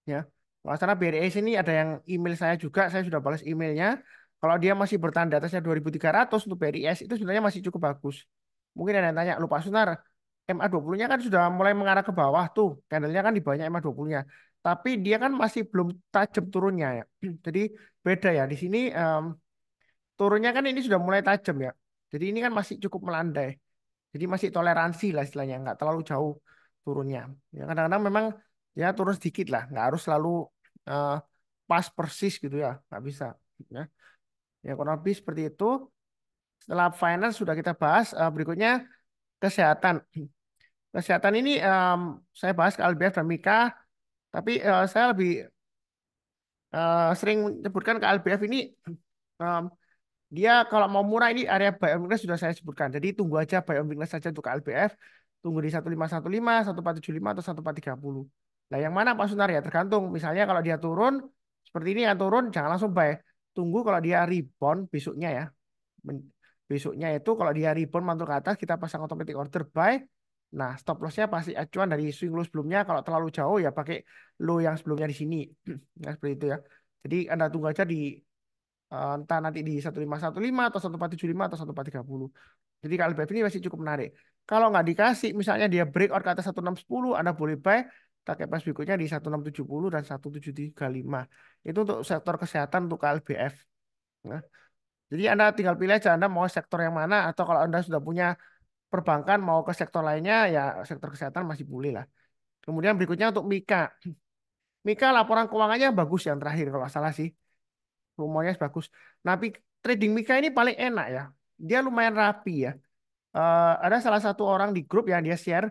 S1: Ya. Kalau sana BRIS ini ada yang email saya juga, saya sudah balas emailnya. Kalau dia masih bertahan di atasnya 2300 untuk BRIS itu sebenarnya masih cukup bagus. Mungkin ada yang tanya, lupa Sunar, MA20-nya kan sudah mulai mengarah ke bawah tuh, candlenya kan di bawahnya MA20-nya. Tapi dia kan masih belum tajam turunnya ya. Jadi beda ya. Di sini turunnya kan ini sudah mulai tajam ya. Jadi ini kan masih cukup melandai. Jadi masih toleransi lah istilahnya, nggak terlalu jauh turunnya. Ya kadang-kadang memang ya turun sedikit lah, nggak harus selalu eh, pas persis gitu ya, nggak bisa. Ya, ya kurang lebih seperti itu. Setelah finance sudah kita bahas, berikutnya kesehatan. Kesehatan ini saya bahas ke LBF dan Mika, tapi saya lebih sering menyebutkan ke LBF ini em, dia kalau mau murah ini area buy on weakness sudah saya sebutkan. Jadi tunggu aja buy on weakness saja untuk KLBF. Tunggu di 1515, 1475 atau 1430. Nah, yang mana Pak Sunar ya? Tergantung. Misalnya kalau dia turun seperti ini yang turun jangan langsung buy. Tunggu kalau dia rebound besoknya ya. Besoknya itu kalau dia rebound mantul ke atas kita pasang automatic order buy. Nah, stop lossnya pasti acuan dari swing low sebelumnya. Kalau terlalu jauh ya pakai low yang sebelumnya di sini. Nah, seperti itu ya. Jadi Anda tunggu aja di entah nanti di 1515 atau 1475 atau 1430. Jadi kalau BF ini masih cukup menarik. Kalau nggak dikasih, misalnya dia breakout ke atas 1610, Anda boleh buy target price berikutnya di 1670 dan 1735. Itu untuk sektor kesehatan untuk KLBF. Nah, jadi Anda tinggal pilih aja Anda mau sektor yang mana atau kalau Anda sudah punya perbankan mau ke sektor lainnya ya sektor kesehatan masih boleh lah. Kemudian berikutnya untuk Mika. Mika laporan keuangannya bagus yang terakhir kalau nggak salah sih. Rumornya bagus. Tapi trading Mika ini paling enak ya. Dia lumayan rapi ya. Ada salah satu orang di grup yang dia share,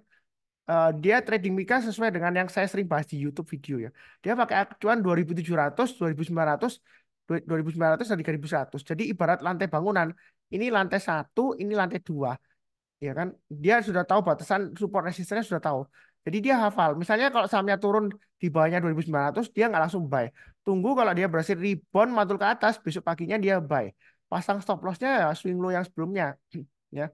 S1: dia trading Mika sesuai dengan yang saya sering bahas di YouTube video ya. Dia pakai acuan 2700, 2900, 2900 dan 3100. Jadi ibarat lantai bangunan. Ini lantai satu, ini lantai dua ya kan dia sudah tahu batasan support resistennya sudah tahu jadi dia hafal misalnya kalau sahamnya turun di bawahnya 2900 dia nggak langsung buy tunggu kalau dia berhasil rebound mantul ke atas besok paginya dia buy pasang stop lossnya ya swing low yang sebelumnya ya.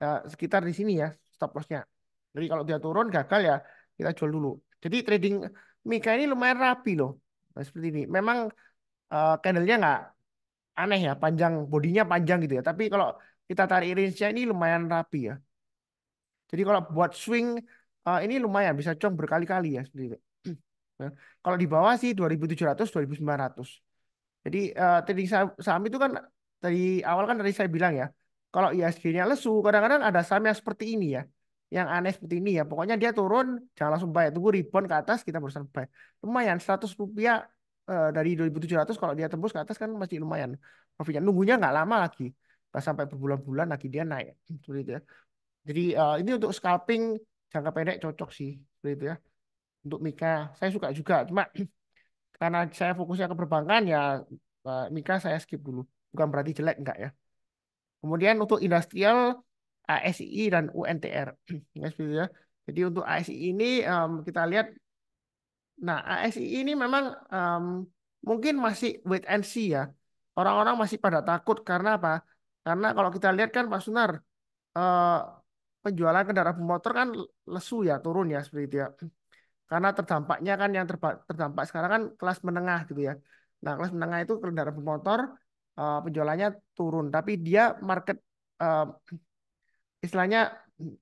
S1: Sekitar di sini ya stop lossnya jadi kalau dia turun gagal ya kita jual dulu jadi trading Mika ini lumayan rapi loh. Nah, seperti ini memang candlenya nggak aneh ya panjang bodinya panjang gitu ya tapi kalau kita tarik range-nya ini lumayan rapi ya. Jadi kalau buat swing ini lumayan bisa cong berkali-kali ya seperti itu. Nah, kalau di bawah sih 2700 2900. Jadi trading saham itu kan dari awal kan tadi saya bilang ya, kalau ISG-nya lesu kadang-kadang ada saham yang seperti ini ya. Yang aneh seperti ini ya. Pokoknya dia turun jangan langsung buy, tunggu rebound ke atas kita berusaha buy. Lumayan 100 rupiah dari 2700 kalau dia tembus ke atas kan masih lumayan. Profitnya nunggunya nggak lama lagi. Pas sampai berbulan-bulan lagi dia naik. Seperti itu ya. Jadi ini untuk scalping jangka pendek cocok sih, seperti itu ya. Untuk Mika, saya suka juga. Cuma karena saya fokusnya ke perbankan ya Mika saya skip dulu. Bukan berarti jelek enggak ya. Kemudian untuk industrial ASI dan UNTR. Ya, seperti itu ya. Jadi untuk ASI ini kita lihat, nah ASI ini memang mungkin masih wait and see ya. Orang-orang masih pada takut karena apa? Karena kalau kita lihat kan Pak Sunar, eh, penjualan kendaraan bermotor kan lesu ya, turun ya seperti itu ya. Karena terdampaknya kan yang terdampak sekarang kan kelas menengah gitu ya. Nah, kelas menengah itu kendaraan bermotor penjualannya turun, tapi dia market eh, istilahnya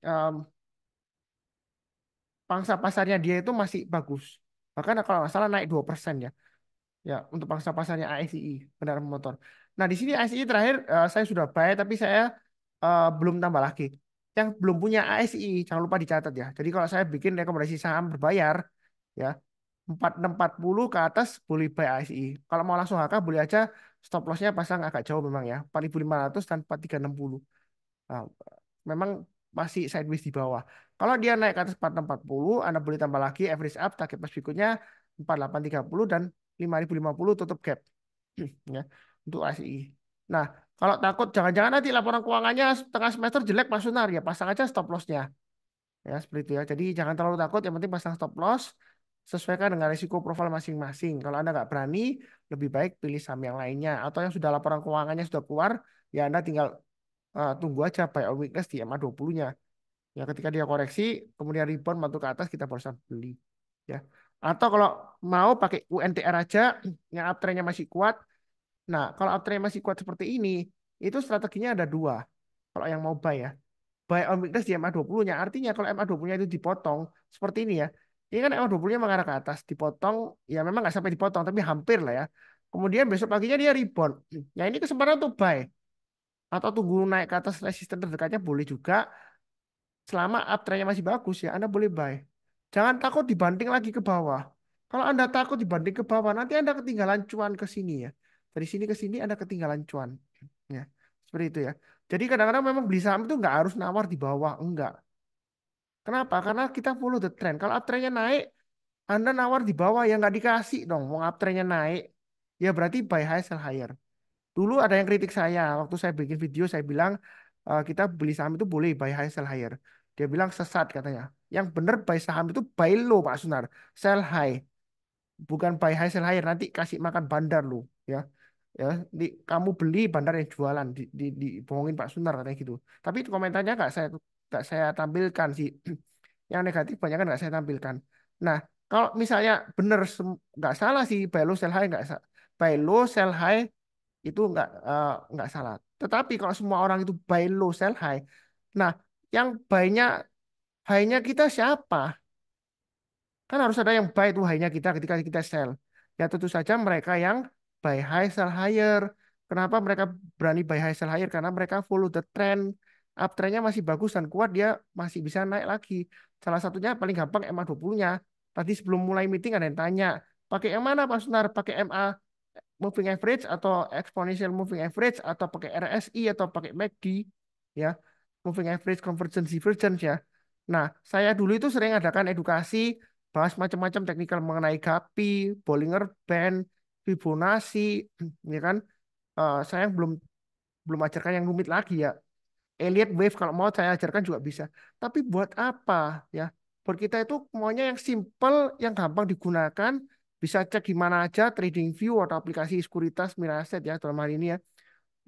S1: eh, pangsa pasarnya dia itu masih bagus. Bahkan kalau nggak salah naik 2% ya. Ya, untuk pangsa pasarnya ASI kendaraan bermotor. Nah, di sini ASI terakhir saya sudah buy tapi saya belum tambah lagi. Yang belum punya ASI jangan lupa dicatat ya. Jadi kalau saya bikin rekomendasi saham berbayar, ya. 4640 ke atas boleh buy ASI. Kalau mau langsung HK boleh aja, stop lossnya pasang agak jauh memang ya, 4500 dan 4360. Nah, memang masih sideways di bawah. Kalau dia naik ke atas 4640, Anda boleh tambah lagi average up, target pas berikutnya 4830 dan 5050 tutup gap. Ya, untuk ASI. Nah, kalau takut jangan-jangan nanti laporan keuangannya setengah semester jelek Pak Sunar, ya pasang aja stop lossnya. Ya, seperti itu ya. Jadi jangan terlalu takut, yang penting pasang stop loss, sesuaikan dengan risiko profil masing-masing. Kalau Anda nggak berani, lebih baik pilih saham yang lainnya. Atau yang sudah laporan keuangannya sudah keluar, ya Anda tinggal tunggu aja buy on weakness di MA20-nya. Ya, ketika dia koreksi, kemudian rebound masuk ke atas, kita baru beli. Ya. Atau kalau mau pakai UNTR aja, yang uptrendnya masih kuat. Nah, kalau uptrendnya masih kuat seperti ini, itu strateginya ada dua. Kalau yang mau buy ya. Buy on weakness di MA20-nya. Artinya kalau MA20-nya itu dipotong, seperti ini ya. Ini kan MA20-nya mengarah ke atas, dipotong, ya memang nggak sampai dipotong, tapi hampir lah ya. Kemudian besok paginya dia rebound. Ya ini kesempatan untuk buy. Atau tunggu naik ke atas resisten terdekatnya boleh juga. Selama uptrendnya masih bagus ya Anda boleh buy. Jangan takut dibanting lagi ke bawah. Kalau Anda takut dibanting ke bawah, nanti Anda ketinggalan cuan ke sini ya. Dari sini ke sini Anda ketinggalan cuan. Ya, seperti itu ya. Jadi kadang-kadang memang beli saham itu nggak harus nawar di bawah, enggak. Kenapa? Karena kita follow the trend. Kalau uptrendnya naik, Anda nawar di bawah ya nggak dikasih dong. Mau uptrendnya naik, ya berarti buy high sell higher. Dulu ada yang kritik saya waktu saya bikin video, saya bilang kita beli saham itu boleh buy high sell higher. Dia bilang sesat katanya. Yang benar buy saham itu buy low Pak Sunar, sell high, bukan buy high sell higher. Nanti kasih makan bandar lu ya. Ya, kamu beli bandar yang jualan dibohongin Pak Sunar katanya gitu. Tapi itu komentarnya nggak saya tampilkan sih. Yang negatif banyak kan nggak saya tampilkan. Nah, kalau misalnya benar nggak salah sih buy low sell high nggak buy low sell high itu nggak salah. Tetapi kalau semua orang itu buy low sell high, nah yang buy-nya high-nya kita siapa? Kan harus ada yang buy itu high-nya kita ketika kita sell. Ya tentu saja mereka yang buy high sell higher. Kenapa mereka berani buy high sell higher? Karena mereka follow the trend. Uptrendnya masih bagus dan kuat, dia masih bisa naik lagi. Salah satunya paling gampang MA20-nya. Tadi sebelum mulai meeting ada yang tanya, pakai yang mana Pak Sunar? Pakai MA moving average atau exponential moving average atau pakai RSI atau pakai MACD ya, moving average convergence divergence ya. Nah, saya dulu itu sering adakan edukasi bahas macam-macam teknikal mengenai GAPI, Bollinger Band, Fibonacci ya kan. Saya belum belum ajarkan yang rumit lagi ya. Elliott Wave kalau mau saya ajarkan juga bisa. Tapi buat apa ya? Buat kita itu maunya yang simple, yang gampang digunakan, bisa cek di mana aja, TradingView atau aplikasi sekuritas Miraset ya dalam hal ini ya.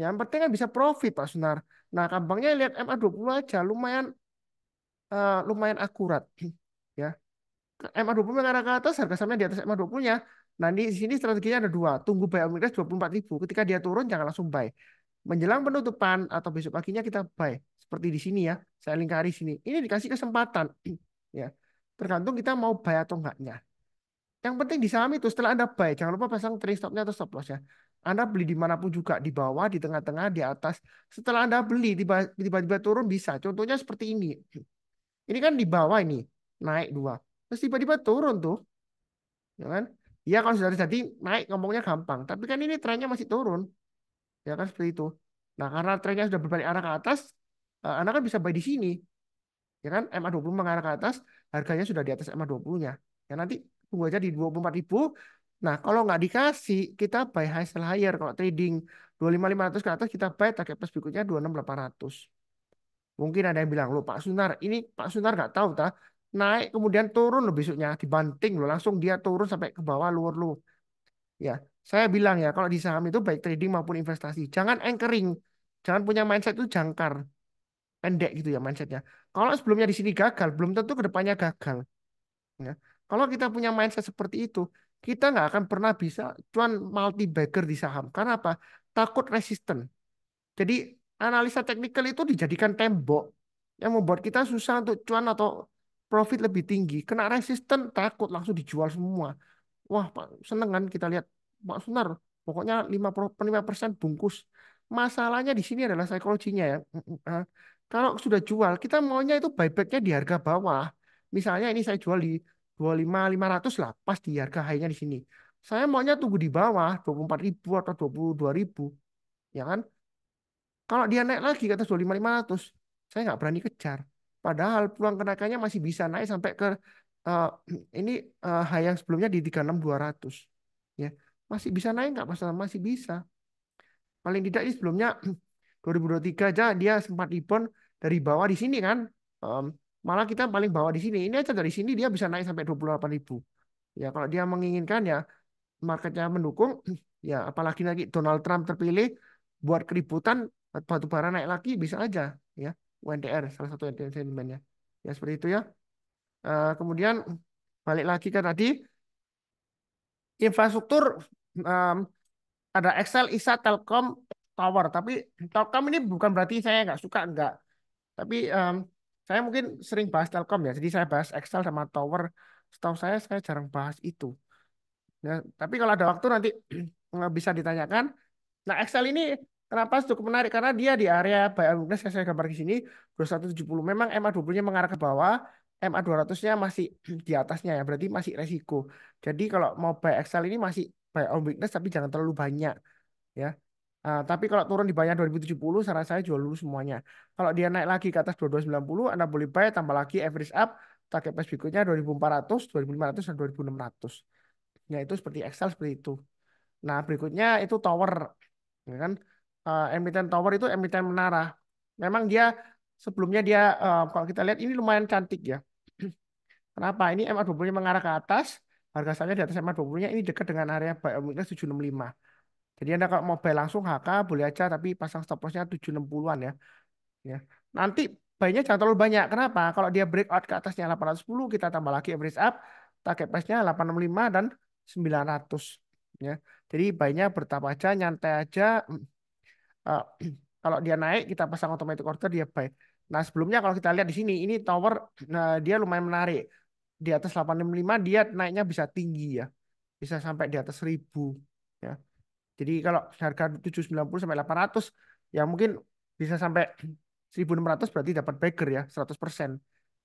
S1: Yang penting kan bisa profit Pak Sunar. Nah, gampangnya lihat MA20 aja, lumayan lumayan akurat ya. MA20 mengarah ke atas, harga sahamnya di atas MA20-nya. Nah, di sini strateginya ada dua. Tunggu buy on weakness 24.000. Ketika dia turun, jangan langsung buy. Menjelang penutupan atau besok paginya kita buy. Seperti di sini ya, saya lingkari sini. Ini dikasih kesempatan. Ya, tergantung kita mau buy atau enggaknya. Yang penting di saham itu setelah Anda buy, jangan lupa pasang trailing stopnya atau stop loss ya. Anda beli dimanapun juga, di bawah, di tengah-tengah, di atas. Setelah Anda beli, tiba-tiba turun bisa. Contohnya seperti ini. Ini kan di bawah ini, naik dua. Terus tiba-tiba turun tuh. Ya kan? Ya kalau sudah terjadi naik ngomongnya gampang. Tapi kan ini trennya masih turun. Ya kan seperti itu. Nah karena trennya sudah berbalik arah ke atas, Anda kan bisa buy di sini. Ya kan MA20 mengarah ke atas, harganya sudah di atas MA20-nya. Ya nanti tunggu aja di 24.000. Nah kalau nggak dikasih, kita buy high sell higher. Kalau trading 25.500 ke atas, kita buy target plus berikutnya 26.800. Mungkin ada yang bilang, loh Pak Sunar, ini Pak Sunar nggak tahu tak? Naik kemudian turun loh besoknya, dibanting loh, langsung dia turun sampai ke bawah luar lu. Ya, saya bilang ya, kalau di saham itu baik trading maupun investasi, jangan anchoring, jangan punya mindset itu jangkar, pendek gitu ya mindsetnya. Kalau sebelumnya di sini gagal, belum tentu ke depannya gagal. Ya. Kalau kita punya mindset seperti itu, kita nggak akan pernah bisa cuan multi bagger di saham. Karena apa? Takut resisten. Jadi analisa teknikal itu dijadikan tembok yang membuat kita susah untuk cuan atau profit lebih tinggi. Kena resisten takut langsung dijual semua. Wah, Pak, seneng kan kita lihat Pak Sunar. Pokoknya 5% bungkus. Masalahnya di sini adalah psikologinya ya. Kalau sudah jual, kita maunya itu buybacknya di harga bawah. Misalnya ini saya jual di 25.500 lah pas di harga high-nya di sini. Saya maunya tunggu di bawah 24.000 atau 22.000, ya kan? Kalau dia naik lagi ke atas 25.500, saya nggak berani kejar. Padahal peluang kenaikannya masih bisa naik sampai ke eh, ini high yang sebelumnya di 36.200. Ya, masih bisa naik nggak masalah, masih bisa. Paling tidak ini sebelumnya 2023 aja dia sempat rebound dari bawah di sini kan. Em, Malah kita paling bawah di sini. Ini aja dari sini dia bisa naik sampai 28.000. Ya kalau dia menginginkan ya marketnya mendukung, ya apalagi lagi Donald Trump terpilih buat keributan batu bara naik lagi bisa aja ya. UNDR salah satu sentimennya. Ya seperti itu ya. Kemudian balik lagi ke tadi infrastruktur, em, ada Excel, ISA, Telkom, Tower. Tapi Telkom ini bukan berarti saya nggak suka, enggak. Tapi saya mungkin sering bahas Telkom ya. Jadi saya bahas Excel sama Tower. Setahu saya jarang bahas itu. Ya, tapi kalau ada waktu nanti bisa ditanyakan. Nah, Excel ini kenapa cukup menarik? Karena dia di area buy and weakness yang saya gambar di sini 2170. Memang MA20-nya mengarah ke bawah, MA200-nya masih di atasnya ya, berarti masih resiko. Jadi kalau mau buy Excel ini masih buy on weakness tapi jangan terlalu banyak ya. Tapi kalau turun di bawah 2070, saran saya jual dulu semuanya. Kalau dia naik lagi ke atas 2290, Anda boleh buy tambah lagi average up, target price berikutnya 2400, 2500 dan 2600. Ya itu seperti Excel seperti itu. Nah, berikutnya itu tower, ya kan? Emiten tower itu emiten menara. Memang dia sebelumnya dia kalau kita lihat ini lumayan cantik ya. Kenapa? Ini MA20-nya mengarah ke atas, harga sahnya di atas MA20-nya ini dekat dengan area buy on weakness 765. Jadi Anda kalau mau buy langsung HK boleh aja tapi pasang stop loss-nya 760-an ya. Ya. Nanti buy-nya jangan terlalu banyak. Kenapa? Kalau dia breakout ke atasnya 810, kita tambah lagi average up, target price-nya 865 dan 900 ya. Jadi buy-nya bertahap aja, nyantai aja. Eh, Kalau dia naik kita pasang automatic order dia buy. Nah, sebelumnya kalau kita lihat di sini ini tower, nah, dia lumayan menarik. Di atas 865 dia naiknya bisa tinggi ya. Bisa sampai di atas 1000 ya. Jadi kalau harga 790 sampai 800 ya mungkin bisa sampai 1600 berarti dapat bagger ya 100%.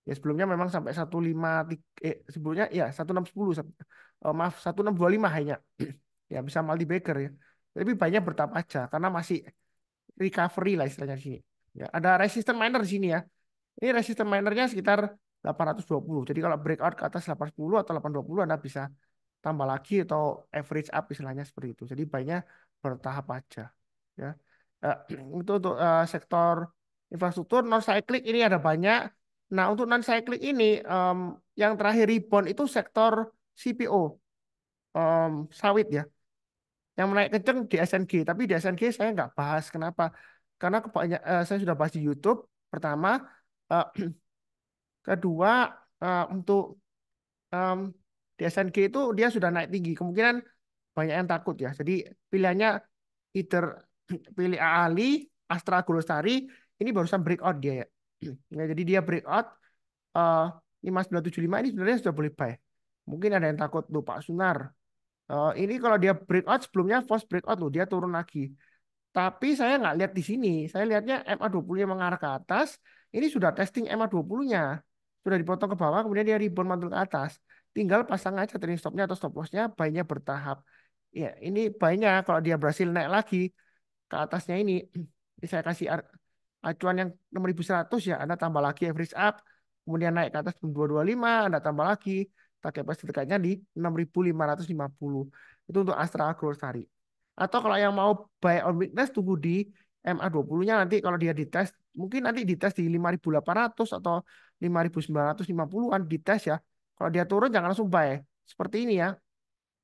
S1: Ya sebelumnya memang sampai 153 sebelumnya ya 1610 maaf 1625 hanya. Ya bisa multi bagger ya. Tapi banyak bertahap aja karena masih recovery lah istilahnya di sini. Ya, ada resistance miner di sini ya. Ini resistance minernya sekitar 820. Jadi kalau breakout ke atas 810 atau 820 Anda bisa tambah lagi atau average up istilahnya seperti itu. Jadi banyak bertahap aja ya. Eh, itu untuk sektor infrastruktur non cyclic ini ada banyak. Nah, untuk non cyclic ini yang terakhir rebound itu sektor CPO sawit ya. Yang menaik kenceng di SNG, tapi di SNG saya nggak bahas. Kenapa? Karena saya sudah bahas di YouTube pertama, eh, kedua untuk em, di SNG itu dia sudah naik tinggi. Kemungkinan banyak yang takut ya. Jadi pilihannya either pilih Ali, Astra Golostari, ini barusan breakout dia ya. Ya, jadi dia breakout eh 5975 ini sebenarnya sudah boleh buy. Mungkin ada yang takut tuh Pak Sunar. Ini kalau dia breakout sebelumnya false breakout loh, dia turun lagi. Tapi saya nggak lihat di sini. Saya lihatnya MA20 yang mengarah ke atas. Ini sudah testing MA20-nya. Sudah dipotong ke bawah, kemudian dia rebound mantul ke atas. Tinggal pasang aja trailing stopnya atau stop lossnya, buy-nya bertahap. Ya, ini buy-nya kalau dia berhasil naik lagi ke atasnya ini saya kasih acuan yang 6.100 ya, Anda tambah lagi average up, kemudian naik ke atas 225, Anda tambah lagi, target price dekatnya di 6.550. Itu untuk Astra Agrosari. Atau kalau yang mau buy on weakness tunggu di MA20-nya nanti kalau dia dites, mungkin nanti dites di 5.800 atau 5.950-an dites ya. Kalau dia turun jangan langsung buy. Seperti ini ya.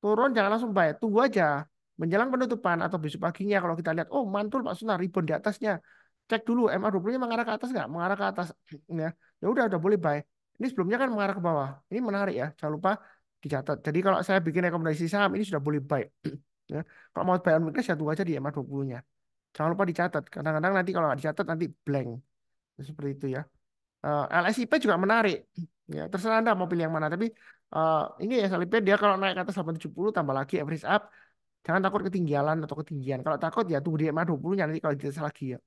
S1: Turun jangan langsung buy, tunggu aja. Menjelang penutupan atau besok paginya kalau kita lihat, oh mantul Pak Sunar, rebound di atasnya. Cek dulu MA20-nya mengarah ke atas nggak? Mengarah ke atas. Ya, ya udah boleh buy. Ini sebelumnya kan mengarah ke bawah. Ini menarik ya, jangan lupa dicatat. Jadi kalau saya bikin rekomendasi saham ini sudah boleh buy. Ya. Kalau mau buy on weakness ya tunggu aja di MA20-nya. Jangan lupa dicatat. Kadang-kadang nanti kalau nggak dicatat nanti blank. Seperti itu ya. LSIP juga menarik. Ya, terserah Anda mau pilih yang mana. Tapi ini ya SLIP dia kalau naik ke atas 870 tambah lagi average up. Jangan takut ketinggalan atau ketinggian. Kalau takut ya tunggu di EMA 20-nya nanti kalau dites lagi ya.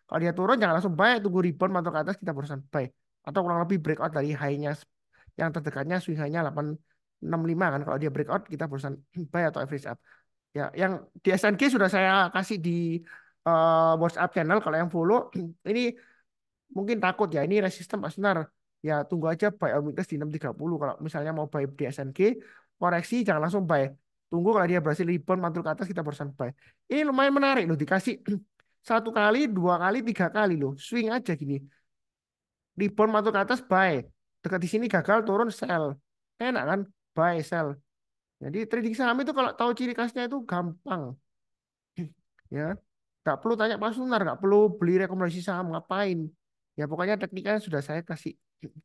S1: Kalau dia turun jangan langsung buy, tunggu rebound atau ke atas kita barusan buy. Atau kurang lebih breakout dari high-nya Yang terdekatnya swing high-nya 865 kan. Kalau dia breakout kita barusan buy atau average up. Ya, yang di SNG sudah saya kasih di WhatsApp channel. Kalau yang follow ini mungkin takut ya ini resisten Pak Sunar. Ya tunggu aja buy on weakness di 630. Kalau misalnya mau buy di SNG koreksi jangan langsung buy. Tunggu kalau dia berhasil rebound mantul ke atas kita barusan buy. Ini lumayan menarik loh dikasih satu kali, dua kali, tiga kali loh. Swing aja gini. Rebound mantul ke atas buy. Dekat di sini gagal turun sell. Enak kan? Buy sell. Jadi trading saham itu kalau tahu ciri khasnya itu gampang ya. Nggak perlu tanya Pak Sunar, nggak perlu beli rekomendasi saham ngapain. Ya pokoknya tekniknya sudah saya kasih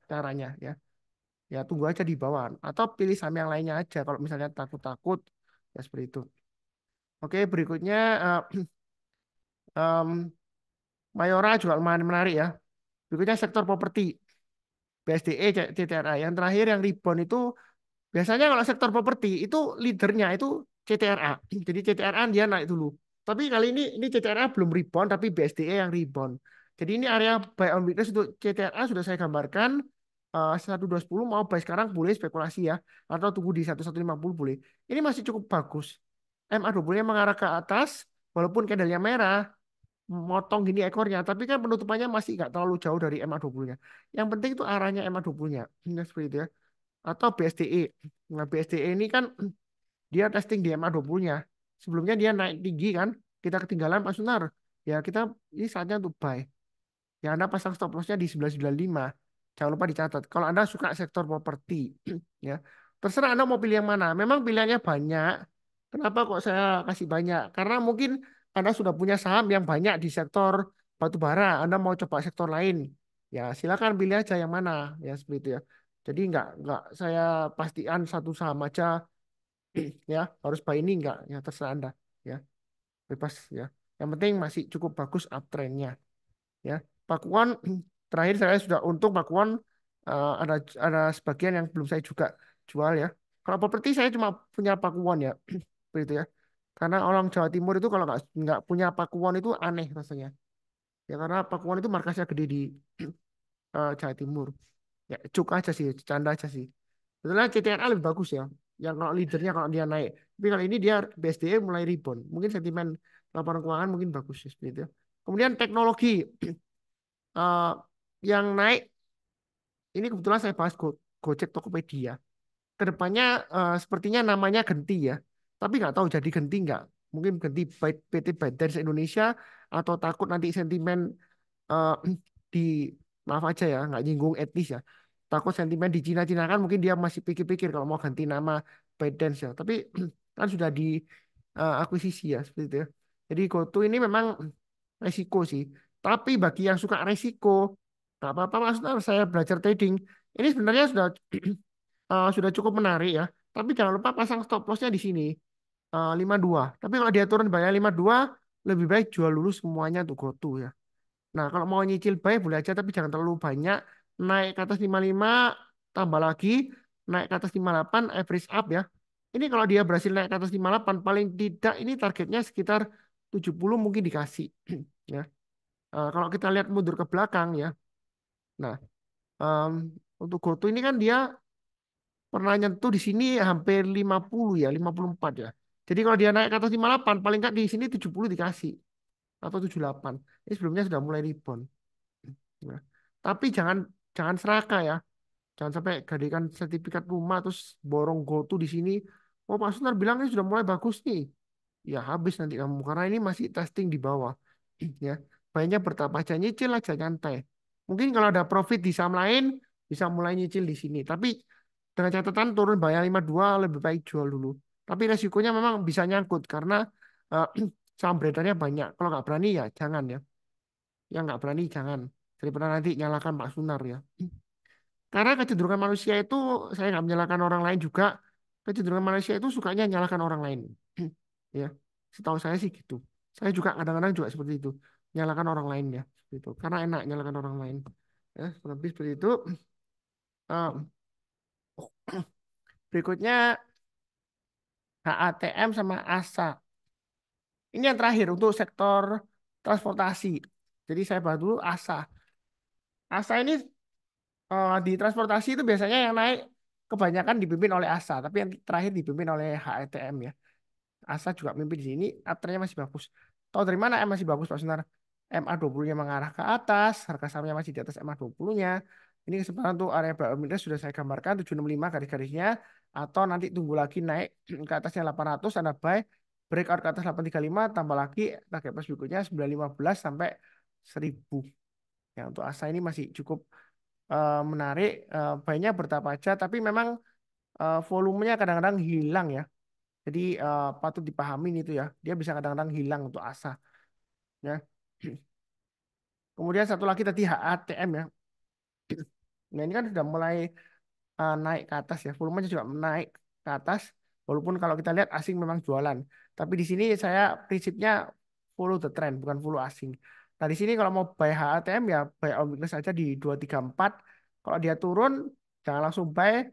S1: caranya ya. Ya tunggu aja di bawah atau pilih saham yang lainnya aja kalau misalnya takut-takut ya seperti itu. Oke, berikutnya em, Mayora juga lumayan menarik ya. Berikutnya sektor properti, BSDE, CTRA. Yang terakhir yang rebound itu biasanya kalau sektor properti itu leadernya itu CTRA. Jadi CTRA dia naik dulu. Tapi kali ini CTRA belum rebound tapi BSDE yang rebound. Jadi ini area buy on weakness untuk CTRA sudah saya gambarkan 1210 mau buy sekarang boleh spekulasi ya atau tunggu di 1150 boleh. Ini masih cukup bagus. MA20-nya mengarah ke atas walaupun candlenya merah motong gini ekornya tapi kan penutupannya masih nggak terlalu jauh dari MA20-nya. Yang penting itu arahnya MA20-nya. Nah, seperti itu ya atau BSDE. Nah, BSDE ini kan dia testing di MA20-nya. Sebelumnya dia naik tinggi kan, kita ketinggalan Pak Sunar. Ya kita ini saatnya untuk buy. Ya Anda pasang stop loss-nya di 1195. Jangan lupa dicatat. Kalau Anda suka sektor properti, ya terserah Anda mau pilih yang mana. Memang pilihannya banyak. Kenapa kok saya kasih banyak? Karena mungkin Anda sudah punya saham yang banyak di sektor batu bara. Anda mau coba sektor lain. Ya silakan pilih aja yang mana. Ya seperti itu ya. Jadi nggak saya pastikan satu saham aja ya harus buy ini nggak ya terserah Anda ya bebas ya. Yang penting masih cukup bagus uptrendnya ya. Pakuan terakhir saya sudah untung Pakuan ada sebagian yang belum saya juga jual ya. Kalau properti saya cuma punya Pakuan ya begitu ya. Karena orang Jawa Timur itu kalau nggak punya Pakuan itu aneh rasanya. Ya karena Pakuan itu markasnya gede di Jawa Timur. Ya cuk aja sih, canda aja sih. Sebetulnya CTRA lebih bagus ya. Yang kalau leadernya kalau dia naik. Tapi kalau ini dia BSDE mulai rebound. Mungkin sentimen laporan keuangan mungkin bagus ya, seperti itu. Kemudian teknologi eh, yang naik ini kebetulan saya bahas Gojek Tokopedia. Kedepannya sepertinya namanya Genti ya. Tapi nggak tahu jadi Genti nggak. Mungkin Genti PT ByteDance Indonesia atau takut nanti sentimen eh, di maaf aja ya nggak nyinggung etnis ya. Takut sentimen di Cina-Cina kan mungkin dia masih pikir-pikir kalau mau ganti nama ByteDance ya. Tapi kan sudah di akuisisi ya seperti itu ya. Jadi GoTo ini memang resiko sih. Tapi bagi yang suka resiko, nggak apa-apa Mas, Nar, saya belajar trading. Ini sebenarnya sudah sudah cukup menarik ya. Tapi jangan lupa pasang stop lossnya di sini 52. Tapi kalau dia turun banyak 52, lebih baik jual dulu semuanya untuk GoTo ya. Nah, kalau mau nyicil buy boleh aja tapi jangan terlalu banyak. Naik ke atas 55, tambah lagi, naik ke atas 58, average up ya. Ini kalau dia berhasil naik ke atas 58, paling tidak ini targetnya sekitar 70 mungkin dikasih ya. Kalau kita lihat mundur ke belakang ya. Nah, em, untuk GoTo ini kan dia pernah nyentuh di sini hampir 50 ya, 54 ya. Jadi kalau dia naik ke atas 58, paling nggak di sini 70 dikasih atau 78. Ini sebelumnya sudah mulai rebound. Nah, tapi jangan jangan serakah ya. Jangan sampai gadekan sertifikat rumah terus borong GoTo di sini. Oh, Pak Sunar bilang ini sudah mulai bagus nih. Ya habis nanti kamu karena ini masih testing di bawah. Ya, banyak bertahap aja nyicil aja nyantai. Mungkin kalau ada profit di saham lain bisa mulai nyicil di sini. Tapi dengan catatan turun bayar 52 lebih baik jual dulu. Tapi resikonya memang bisa nyangkut karena eh, saham beredarnya banyak. Kalau nggak berani ya jangan ya. Yang nggak berani jangan. Daripada nanti nyalakan Pak Sunar ya. Karena kecenderungan manusia itu, saya nggak menyalahkan orang lain juga, kecenderungan manusia itu sukanya nyalahkan orang lain. Ya, setahu saya sih gitu. Saya juga kadang-kadang juga seperti itu, nyalahkan orang lain ya, seperti itu. Karena enak nyalahkan orang lain. Ya, lebih seperti itu. Eh, berikutnya HATM sama ASA. Ini yang terakhir untuk sektor transportasi. Jadi saya bahas dulu ASA. ASA ini Di transportasi itu biasanya yang naik kebanyakan dipimpin oleh ASA, tapi yang terakhir dipimpin oleh HETM ya. ASA juga mimpin di sini, uptrendnya masih bagus. Tahu dari mana M masih bagus Pak Sunar? MA20-nya mengarah ke atas, harga sahamnya masih di atas MA20-nya. Ini kesempatan untuk area buy or sudah saya gambarkan 765 garis-garisnya, atau nanti tunggu lagi naik ke atasnya 800 Anda buy, breakout ke atas 835 tambah lagi target plus berikutnya 915 sampai 1000. Ya, untuk ASA ini masih cukup menarik, buy-nya bertahap aja, tapi memang volumenya kadang-kadang hilang ya. Jadi patut dipahamin itu ya. Dia bisa kadang-kadang hilang untuk asa. Ya. Kemudian satu lagi tadi HATM ya. Nah ini kan sudah mulai naik ke atas ya. Volumenya juga naik ke atas. Walaupun kalau kita lihat asing memang jualan. Tapi di sini saya prinsipnya follow the trend, bukan follow asing. Nah di sini kalau mau buy HATM ya buy on weakness aja di 234. Kalau dia turun jangan langsung buy,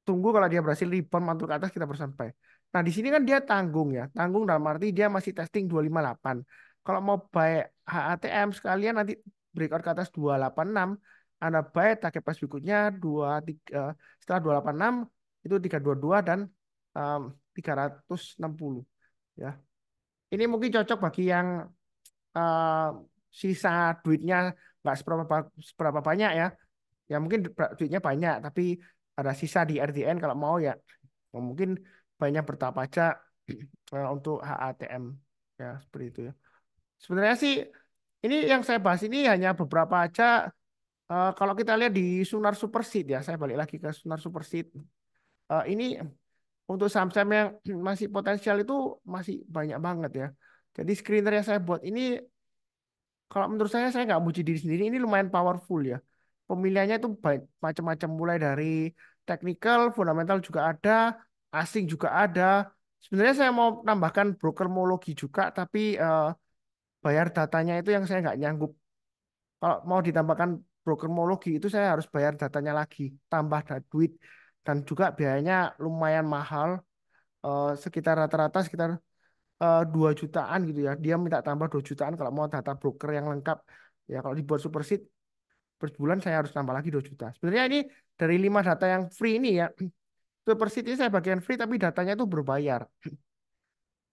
S1: tunggu kalau dia berhasil rebound mantul ke atas kita baru sampai. Nah, di sini kan dia tanggung ya. Tanggung dalam arti dia masih testing 258. Kalau mau buy HATM sekalian nanti breakout ke atas 286, Anda buy target price berikutnya 23, setelah 286 itu 322 dan um, 360 ya. Ini mungkin cocok bagi yang uh, sisa duitnya nggak seberapa banyak ya. Ya mungkin duitnya banyak tapi ada sisa di RDN kalau mau ya. Oh, mungkin banyak bertahap aja untuk HATM ya seperti itu ya. Sebenarnya sih ini yang saya bahas ini hanya beberapa aja. Kalau kita lihat di Sunar Superseed ya, saya balik lagi ke Sunar Superseed. Ini untuk saham-saham yang masih potensial itu masih banyak banget ya. Jadi screener yang saya buat ini kalau menurut saya nggak muji diri sendiri, ini lumayan powerful ya. Pemilihannya itu baik macam-macam mulai dari technical, fundamental juga ada, asing juga ada. Sebenarnya saya mau tambahkan brokermologi juga, tapi bayar datanya itu yang saya nggak nyanggup. Kalau mau ditambahkan brokermologi itu saya harus bayar datanya lagi, tambah duit dan juga biayanya lumayan mahal, sekitar rata-rata sekitar 2 jutaan gitu ya. Dia minta tambah 2 jutaan kalau mau data broker yang lengkap. Ya kalau dibuat super sheet per bulan saya harus tambah lagi 2 juta. Sebenarnya ini dari 5 data yang free ini ya, super sheet ini saya bagian free tapi datanya itu berbayar.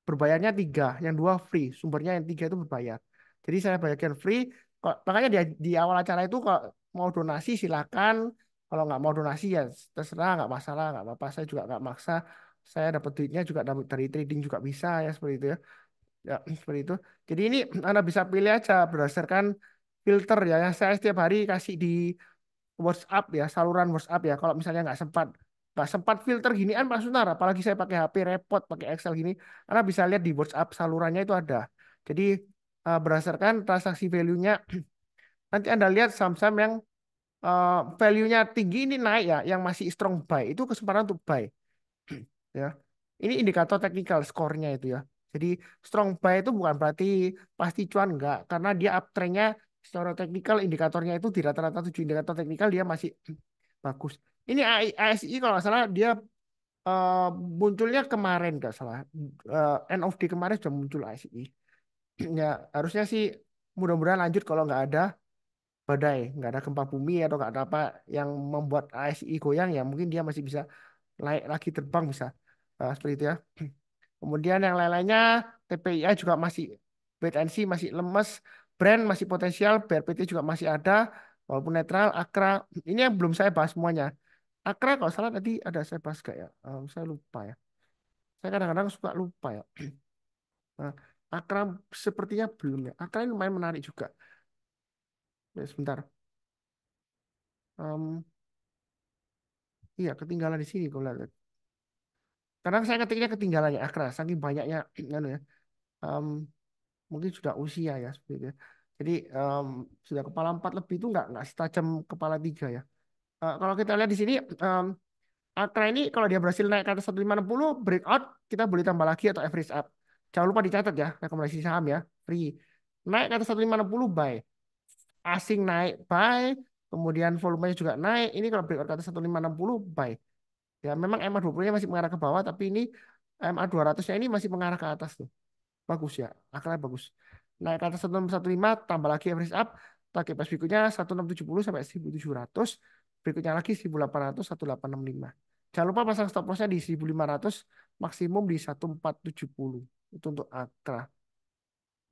S1: Berbayarnya 3, yang 2 free, sumbernya yang 3 itu berbayar. Jadi saya bagian free. Makanya di awal acara itu kalau mau donasi silakan. Kalau nggak mau donasi ya terserah, nggak masalah, nggak apa-apa. Saya juga nggak maksa. Saya dapat duitnya juga dari trading juga bisa ya seperti itu ya. Ya, seperti itu. Jadi ini Anda bisa pilih aja berdasarkan filter ya. Yang saya setiap hari kasih di WhatsApp ya, saluran WhatsApp ya. Kalau misalnya nggak sempat filter ginian Pak Sunar, apalagi saya pakai HP repot, pakai Excel gini, Anda bisa lihat di WhatsApp salurannya itu ada. Jadi berdasarkan transaksi value-nya, nanti Anda lihat saham-saham yang value-nya tinggi ini naik ya, yang masih strong buy, itu kesempatan untuk buy ya. Ini indikator teknikal skornya itu ya. Jadi strong buy itu bukan berarti pasti cuan enggak, karena dia uptrendnya secara teknikal indikatornya itu di rata-rata 7 indikator teknikal dia masih bagus. Ini ASI kalau nggak salah dia eh, munculnya kemarin nggak salah. End of day kemarin sudah muncul ASI. Ya harusnya sih mudah-mudahan lanjut kalau nggak ada badai, nggak ada gempa bumi atau nggak ada apa yang membuat ASI goyang ya mungkin dia masih bisa naik lagi terbang bisa. Seperti itu ya. Kemudian yang lain-lainnya TPIA juga masih wait and see, masih lemes, brand masih potensial, BRPT juga masih ada walaupun netral, Akra ini yang belum saya bahas semuanya. Akra kalau salah tadi ada saya bahas gak ya? Saya lupa ya. Saya kadang-kadang suka lupa ya. Nah, Akra sepertinya belum ya. Akra ini lumayan menarik juga. Ya, sebentar. Em, iya ketinggalan di sini kalau lihat. Kadang saya ketiknya ketinggalan ya Akra, saking banyaknya anu ya. Em, Mungkin sudah usia ya seperti itu ya. Jadi sudah kepala 4 lebih itu nggak setajam kepala 3 ya. Kalau kita lihat di sini Akra ini kalau dia berhasil naik ke atas 1560 breakout kita boleh tambah lagi atau average up. Jangan lupa dicatat ya rekomendasi saham ya free. Naik ke atas 1560 buy. Asing naik buy. Kemudian volumenya juga naik. Ini kalau breakout ke atas 1560 buy. Ya memang MA20-nya masih mengarah ke bawah tapi ini MA200-nya ini masih mengarah ke atas tuh. Bagus ya, akalnya bagus. Naik ke atas 1615 tambah lagi average up. target price berikutnya 1670 sampai 1700, berikutnya lagi 1800, 1865. Jangan lupa pasang stop lossnya di 1500, maksimum di 1470. Itu untuk Akra.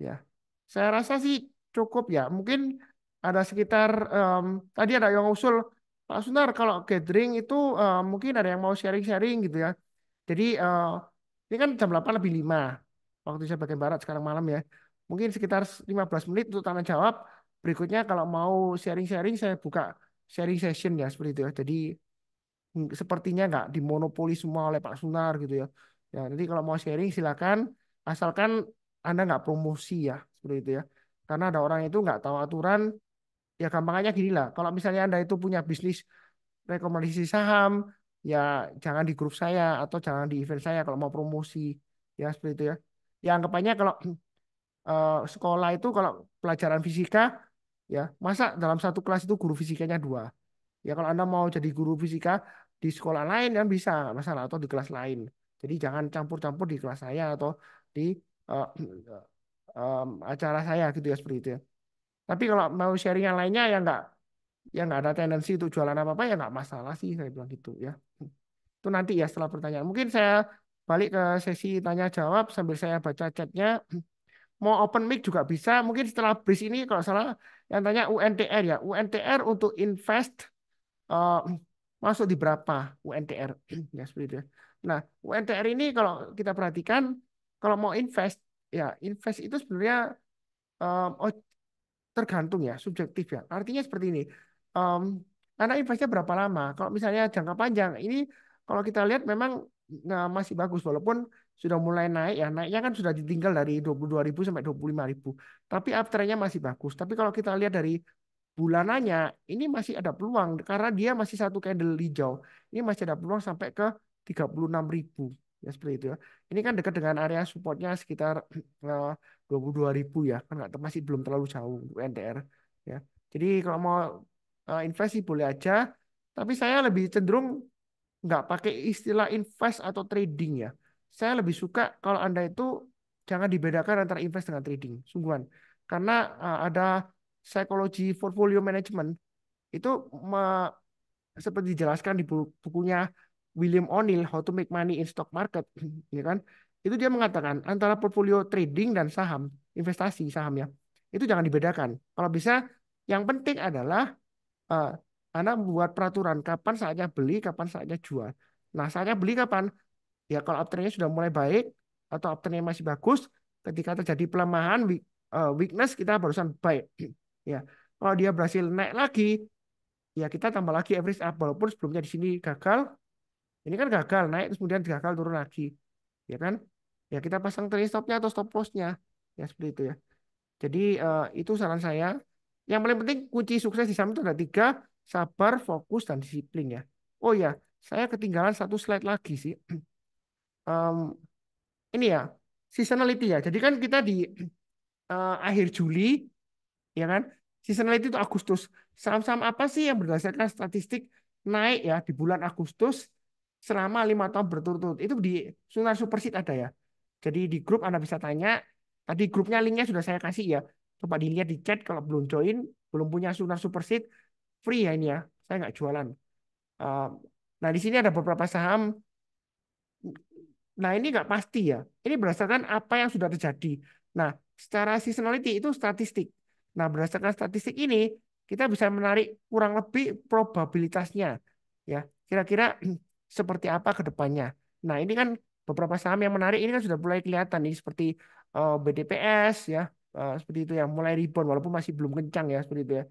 S1: Ya, saya rasa sih cukup ya. Mungkin ada sekitar tadi ada yang usul Pak Sunar kalau gathering itu mungkin ada yang mau sharing-sharing gitu ya. Jadi ini kan jam 8 lebih 5 waktu saya bagian barat sekarang malam ya. Mungkin sekitar 15 menit untuk tanya jawab. Berikutnya kalau mau sharing-sharing saya buka sharing session ya seperti itu ya. Jadi sepertinya nggak dimonopoli semua oleh Pak Sunar gitu ya. Ya, nanti kalau mau sharing silakan, asalkan Anda nggak promosi ya, seperti itu ya. Karena ada orang itu nggak tahu aturan, ya gampangnya gini lah. Kalau misalnya Anda itu punya bisnis rekomendasi saham, ya jangan di grup saya atau jangan di event saya kalau mau promosi, ya seperti itu ya. Ya anggapannya kalau sekolah itu kalau pelajaran fisika, ya masa dalam satu kelas itu guru fisikanya dua. Ya kalau Anda mau jadi guru fisika di sekolah lain kan bisa, nggak masalah atau di kelas lain. Jadi jangan campur-campur di kelas saya atau di eh, acara saya gitu ya seperti itu ya. Tapi kalau mau sharing yang lainnya ya nggak ada tendensi untuk jualan apa-apa ya nggak masalah sih saya bilang gitu ya. Itu nanti ya setelah pertanyaan. Mungkin saya balik ke sesi tanya jawab sambil saya baca chatnya. Mau open mic juga bisa. Mungkin setelah bris ini kalau salah yang tanya UNTR ya. UNTR untuk invest eh, masuk di berapa UNTR ya seperti itu ya. Nah, UNTR ini kalau kita perhatikan kalau mau invest ya invest itu sebenarnya oh, tergantung ya subjektif ya. Artinya seperti ini. Em, Anak investnya berapa lama? Kalau misalnya jangka panjang ini kalau kita lihat memang masih bagus walaupun sudah mulai naik ya. Naiknya kan sudah ditinggal dari 22.000 sampai 25.000. Tapi uptrendnya masih bagus. Tapi kalau kita lihat dari bulanannya ini masih ada peluang karena dia masih satu candle hijau. Ini masih ada peluang sampai ke 36.000 ya seperti itu ya. Ini kan dekat dengan area supportnya sekitar 22.000 ya. Kan masih belum terlalu jauh untuk NTR ya. Jadi kalau mau invest sih boleh aja, tapi saya lebih cenderung nggak pakai istilah invest atau trading ya. Saya lebih suka kalau Anda itu jangan dibedakan antara invest dengan trading, sungguhan. Karena ada psikologi portfolio management itu seperti dijelaskan di bukunya William O'Neill How to Make Money in Stock Market, ya kan? Itu dia mengatakan antara portfolio trading dan saham, investasi saham ya, itu jangan dibedakan. Kalau bisa, yang penting adalah eh, Anda membuat peraturan kapan saatnya beli, kapan saatnya jual. Nah, saatnya beli kapan? Ya kalau uptrendnya sudah mulai baik atau uptrendnya masih bagus, ketika terjadi pelemahan weakness kita barusan buy. Ya, kalau dia berhasil naik lagi, ya kita tambah lagi average up walaupun sebelumnya di sini gagal. Ini kan gagal naik terus kemudian gagal turun lagi, ya kan? Ya kita pasang trailing stopnya atau stop lossnya, ya seperti itu ya. Jadi itu saran saya. Yang paling penting kunci sukses di saham itu ada tiga: sabar, fokus, dan disiplin ya. Oh ya, saya ketinggalan satu slide lagi sih. Em, ini ya seasonality ya. Jadi kan kita di akhir Juli, ya kan? Seasonality itu Agustus. Saham-saham apa sih yang berdasarkan statistik naik ya di bulan Agustus selama 5 tahun berturut-turut? Itu di Sunar Superseed ada ya. Jadi di grup Anda bisa tanya. Tadi grupnya linknya sudah saya kasih ya. Coba dilihat di chat kalau belum join, belum punya Sunar Superseed, free ya ini ya. Saya nggak jualan. Uh, nah di sini ada beberapa saham. Nah, ini nggak pasti ya. Ini berdasarkan apa yang sudah terjadi. Nah, secara seasonality itu statistik. Nah, berdasarkan statistik ini, kita bisa menarik kurang lebih probabilitasnya. Ya, kira-kira seperti apa ke depannya. Nah, ini kan beberapa saham yang menarik ini kan sudah mulai kelihatan nih seperti BDPS ya, seperti itu ya, mulai rebound walaupun masih belum kencang ya, seperti itu ya.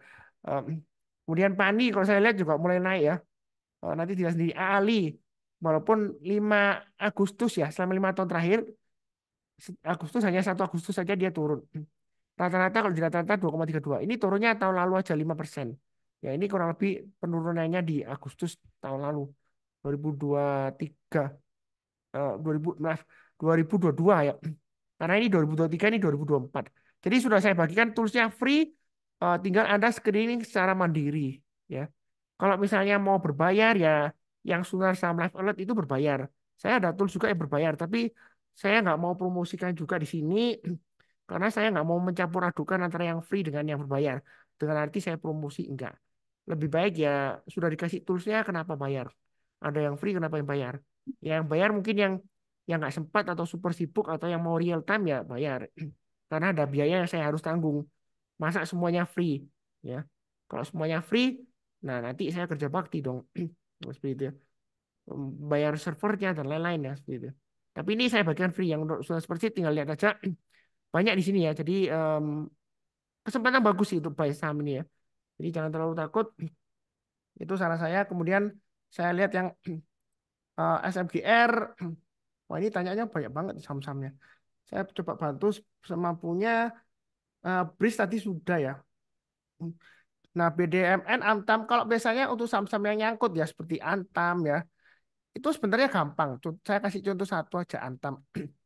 S1: Eh, Kemudian Pani kalau saya lihat juga mulai naik ya. Nanti dilihat sendiri Ali walaupun 5 Agustus ya selama 5 tahun terakhir Agustus hanya 1 Agustus saja dia turun rata-rata kalau di rata-rata 2,32 ini turunnya tahun lalu aja 5%. Ya ini kurang lebih penurunannya di Agustus tahun lalu 2023 2000 maaf 2022 ya. Karena ini 2023 ini 2024. Jadi sudah saya bagikan toolsnya free, tinggal Anda screening secara mandiri ya. Kalau misalnya mau berbayar ya yang Sunar Saham Live Alert itu berbayar. Saya ada tools juga yang berbayar, tapi saya nggak mau promosikan juga di sini karena saya nggak mau mencampur adukan antara yang free dengan yang berbayar. dengan arti saya promosi enggak. Lebih baik ya sudah dikasih toolsnya kenapa bayar? Ada yang free kenapa yang bayar? Yang bayar mungkin yang nggak sempat atau super sibuk atau yang mau real time ya bayar. Karena ada biaya yang saya harus tanggung. Masa semuanya free ya? Kalau semuanya free, nah nanti saya kerja bakti dong. Seperti itu ya. Bayar servernya dan lain-lain ya seperti itu. Tapi ini saya bagikan free yang untuk sudah seperti tinggal lihat aja banyak di sini ya. Jadi kesempatan bagus sih untuk buy saham ini ya. Jadi jangan terlalu takut. Itu saran saya. Kemudian saya lihat yang SMGR. Wah ini tanyanya banyak banget saham-sahamnya. Saya coba bantu semampunya. BRIS tadi sudah ya. Nah BDMN, Antam. Kalau biasanya untuk saham-saham yang nyangkut ya seperti Antam ya. Itu sebenarnya gampang. Saya kasih contoh satu aja Antam.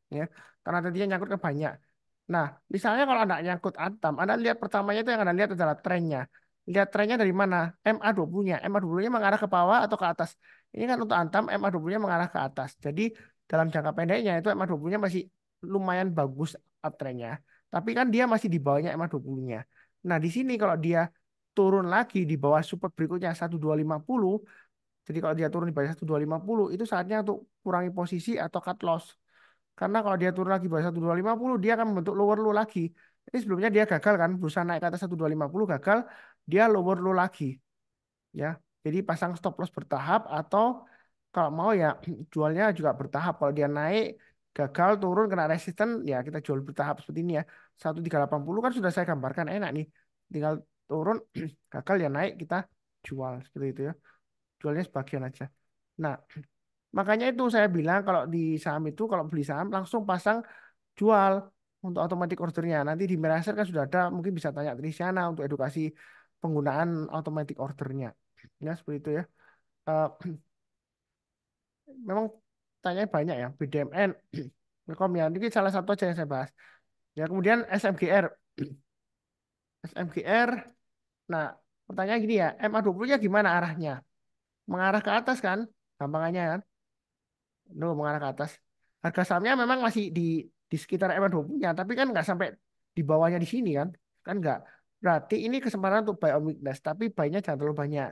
S1: Ya. Karena tadinya nyangkut ke banyak. Nah, misalnya kalau Anda nyangkut Antam, Anda lihat pertamanya itu yang Anda lihat adalah trennya. Lihat trennya dari mana? MA20-nya. MA20-nya mengarah ke bawah atau ke atas? Ini kan untuk Antam, MA20-nya mengarah ke atas. Jadi dalam jangka pendeknya itu MA20-nya masih lumayan bagus trennya. Tapi kan dia masih di bawahnya MA20-nya. Nah, di sini kalau dia turun lagi di bawah support berikutnya 1250, jadi kalau dia turun di bawah 1250 itu saatnya untuk kurangi posisi atau cut loss. Karena kalau dia turun lagi bawah 1250 dia akan membentuk lower low lagi. Ini sebelumnya dia gagal kan, berusaha naik ke atas 1250 gagal, dia lower low lagi ya. Jadi pasang stop loss bertahap atau kalau mau ya jualnya juga bertahap. Kalau dia naik gagal turun kena resisten ya kita jual bertahap seperti ini ya. 1380 kan sudah saya gambarkan enak nih. Tinggal turun gagal ya naik kita jual seperti itu ya. Jualnya sebagian aja. Nah, makanya itu saya bilang kalau di saham itu kalau beli saham langsung pasang jual untuk automatic ordernya. Nanti di Meraser kan sudah ada, mungkin bisa tanya Trisiana untuk edukasi penggunaan automatic ordernya. Ya seperti itu ya. Eh, memang tanya banyak ya, BDMN, Rekom ya. Ini salah satu aja yang saya bahas. Ya kemudian SMGR, SMGR. Nah pertanyaan gini ya, MA20-nya gimana arahnya? Mengarah ke atas kan? Gampangannya kan? Nuh, mengarah ke atas. Harga sahamnya memang masih di sekitar MA20-nya, tapi kan nggak sampai di bawahnya di sini kan? Kan nggak. Berarti ini kesempatan untuk buy on weakness, tapi buy-nya jangan terlalu banyak.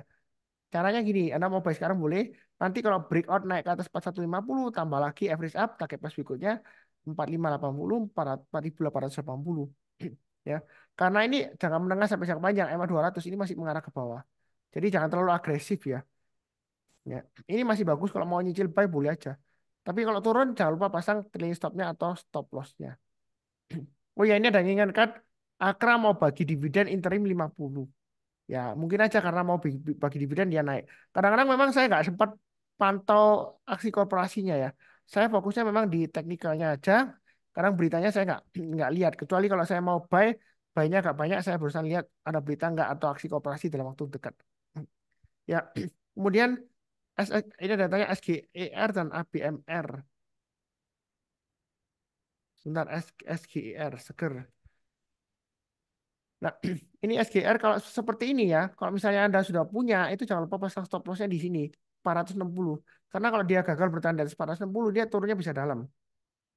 S1: Caranya gini, Anda mau buy sekarang boleh. Nanti kalau breakout naik ke atas 4150, tambah lagi average up, target price berikutnya 4580, 4880. Ya. Karena ini jangka menengah sampai jangka panjang, MA200 ini masih mengarah ke bawah. Jadi jangan terlalu agresif ya. Ya, ini masih bagus kalau mau nyicil buy boleh aja. Tapi kalau turun jangan lupa pasang trailing stopnya atau stop lossnya. Oh ya ini ada yang ingatkan Akra mau bagi dividen interim 50. Ya mungkin aja karena mau bagi dividen dia naik. Kadang-kadang memang saya nggak sempat pantau aksi korporasinya ya. Saya fokusnya memang di teknikalnya aja. Kadang beritanya saya nggak lihat. Kecuali kalau saya mau buy, buy-nya agak banyak saya berusaha lihat ada berita nggak atau aksi korporasi dalam waktu dekat. Ya, kemudian ini ada tanya SGER dan ABMR. Sebentar, SGER, seger. Nah, ini SGR kalau seperti ini ya, kalau misalnya Anda sudah punya, itu jangan lupa pasang stop lossnya di sini, 460. Karena kalau dia gagal bertahan di atas 460, dia turunnya bisa dalam.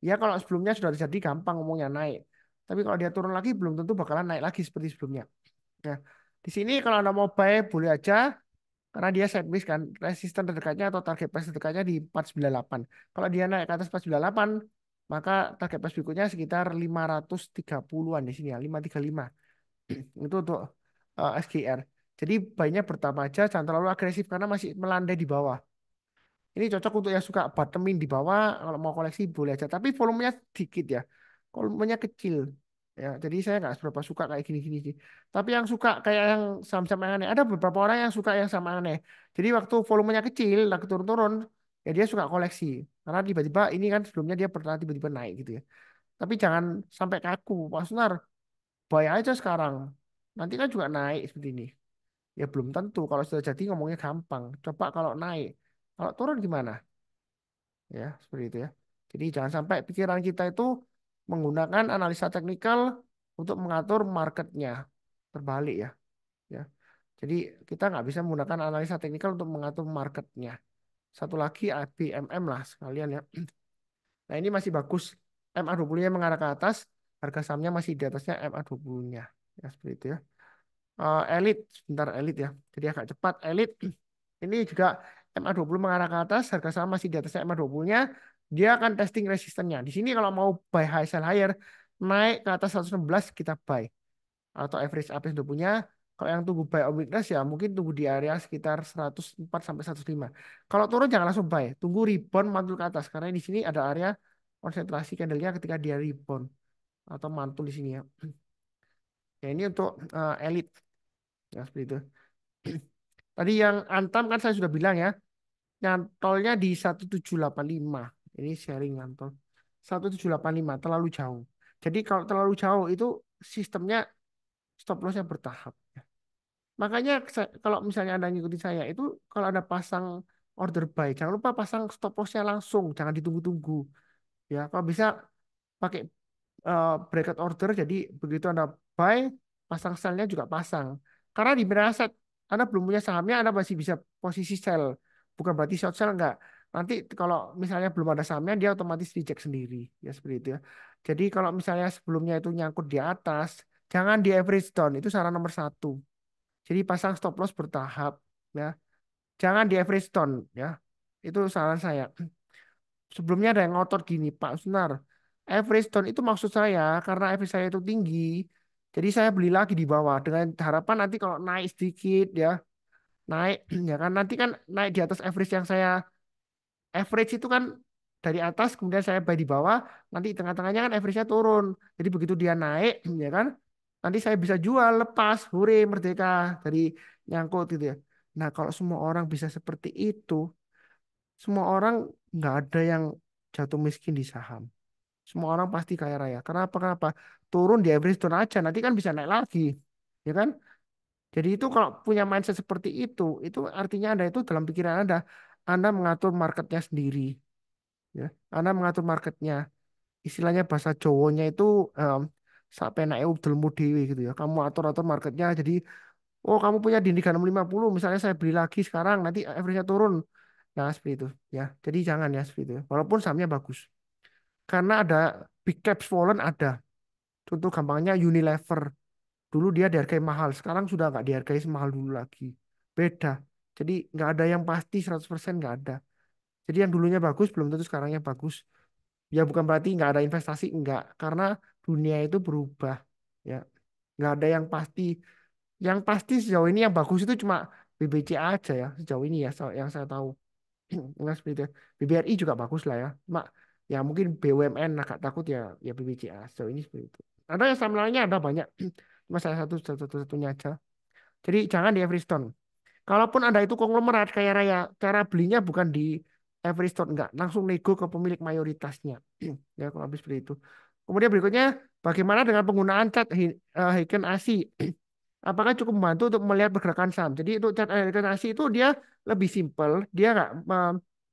S1: Ya kalau sebelumnya sudah terjadi gampang ngomongnya naik. Tapi kalau dia turun lagi, belum tentu bakalan naik lagi seperti sebelumnya. Nah, di sini kalau Anda mau buy, boleh aja. Karena dia sideways kan, resisten terdekatnya atau target price terdekatnya di 498. Kalau dia naik ke atas 498, maka target price berikutnya sekitar 530-an di sini ya, 535. Itu untuk SGR. Jadi bayinya pertama aja, jangan terlalu agresif karena masih melandai di bawah. Ini cocok untuk yang suka bottoming di bawah, kalau mau koleksi boleh aja. Tapi volumenya sedikit ya, volumenya kecil. Ya, jadi saya nggak seberapa suka kayak gini-gini sih. Tapi yang suka kayak yang saham-saham yang aneh, ada beberapa orang yang suka yang sama aneh. Jadi waktu volumenya kecil, lagi turun-turun, ya dia suka koleksi. Karena tiba-tiba ini kan sebelumnya dia pernah tiba-tiba naik gitu ya. Tapi jangan sampai kaku, Pak Sunar. Buy aja sekarang. Nanti kan juga naik seperti ini. Ya belum tentu. Kalau sudah jadi ngomongnya gampang. Coba kalau naik. Kalau turun gimana? Ya, seperti itu ya. Jadi jangan sampai pikiran kita itu menggunakan analisa teknikal untuk mengatur marketnya. Terbalik ya. Ya. Jadi kita nggak bisa menggunakan analisa teknikal untuk mengatur marketnya. Satu lagi IBMM lah sekalian ya. Nah ini masih bagus. MA20-nya mengarah ke atas. Harga sahamnya masih di atasnya MA20-nya. Ya seperti itu ya. Elite, sebentar Elite ya. Jadi agak cepat Elite. Ini juga MA20 mengarah ke atas, harga saham masih di atas MA20-nya. Dia akan testing resistennya. Di sini kalau mau buy high sell higher, naik ke atas 116 kita buy. Atau average up yang punya. Kalau yang tunggu buy on weakness ya mungkin tunggu di area sekitar 104 sampai 105. Kalau turun jangan langsung buy, tunggu rebound mantul ke atas karena di sini ada area konsentrasi candlenya ketika dia rebound atau mantul di sini ya. Ya ini untuk elite ya seperti itu. Tadi yang Antam kan saya sudah bilang ya, nyantolnya di 1785. Ini sharing nyantol. 1785 terlalu jauh. Jadi kalau terlalu jauh itu sistemnya stop lossnya bertahap. Makanya kalau misalnya Anda ngikutin saya itu kalau ada pasang order buy, jangan lupa pasang stop lossnya langsung, jangan ditunggu-tunggu. Ya, kalau bisa pakai bracket order, jadi begitu Anda buy, pasang sell-nya juga pasang. Karena di Miraset Anda belum punya sahamnya, Anda masih bisa posisi sell. Bukan berarti short sell enggak. Nanti kalau misalnya belum ada sahamnya, dia otomatis reject sendiri. Ya seperti itu ya. Jadi kalau misalnya sebelumnya itu nyangkut di atas, jangan di average down. Itu saran nomor satu. Jadi pasang stop loss bertahap. Ya. Jangan di average down. Ya. Itu saran saya. Sebelumnya ada yang ngotot gini, Pak Sunar. Average down itu maksud saya karena average saya itu tinggi. Jadi saya beli lagi di bawah dengan harapan nanti kalau naik sedikit ya, naik ya kan nanti kan naik di atas average yang saya average itu kan dari atas kemudian saya buy di bawah, nanti tengah-tengahnya kan average-nya turun. Jadi begitu dia naik ya kan, nanti saya bisa jual lepas, hore merdeka dari nyangkut gitu ya. Nah, kalau semua orang bisa seperti itu, semua orang nggak ada yang jatuh miskin di saham. Semua orang pasti kaya raya. Kenapa? Kenapa? Turun di average down aja, nanti kan bisa naik lagi. Ya kan? Jadi itu kalau punya mindset seperti itu artinya Anda itu dalam pikiran Anda mengatur marketnya sendiri. Ya. Anda mengatur marketnya. Istilahnya bahasa Jawanya itu um, sak penake udelmu dhewe gitu ya. Kamu atur-atur marketnya. Jadi, oh kamu punya di Indika 650, misalnya saya beli lagi sekarang, nanti average-nya turun. Nah, seperti itu. Ya. Jadi jangan ya seperti itu. Walaupun sahamnya bagus. Karena ada big caps fallen ada. Contoh gampangnya Unilever. Dulu dia dihargai mahal, sekarang sudah nggak dihargai semahal dulu lagi. Beda. Jadi nggak ada yang pasti 100% nggak ada. Jadi yang dulunya bagus belum tentu sekarangnya bagus. Ya bukan berarti nggak ada investasi, enggak. Karena dunia itu berubah. Ya, nggak ada yang pasti. Yang pasti sejauh ini yang bagus itu cuma BBC aja ya. Sejauh ini ya yang saya tahu. Nggak seperti itu. BBRI juga bagus lah ya. Cuma ya mungkin BUMN agak takut ya ya BBCA. Sejauh ini seperti itu. Ada yang sama lainnya ada banyak. Cuma salah satunya aja. Jadi jangan di Everystone. Kalaupun Anda itu konglomerat kaya raya, cara belinya bukan di Everystone, enggak. Langsung nego ke pemilik mayoritasnya. Ya, kalau habis seperti itu. Kemudian berikutnya, bagaimana dengan penggunaan chart Heiken ASI? Apakah cukup membantu untuk melihat pergerakan saham? Jadi untuk chart Heiken ASI itu dia lebih simpel, dia nggak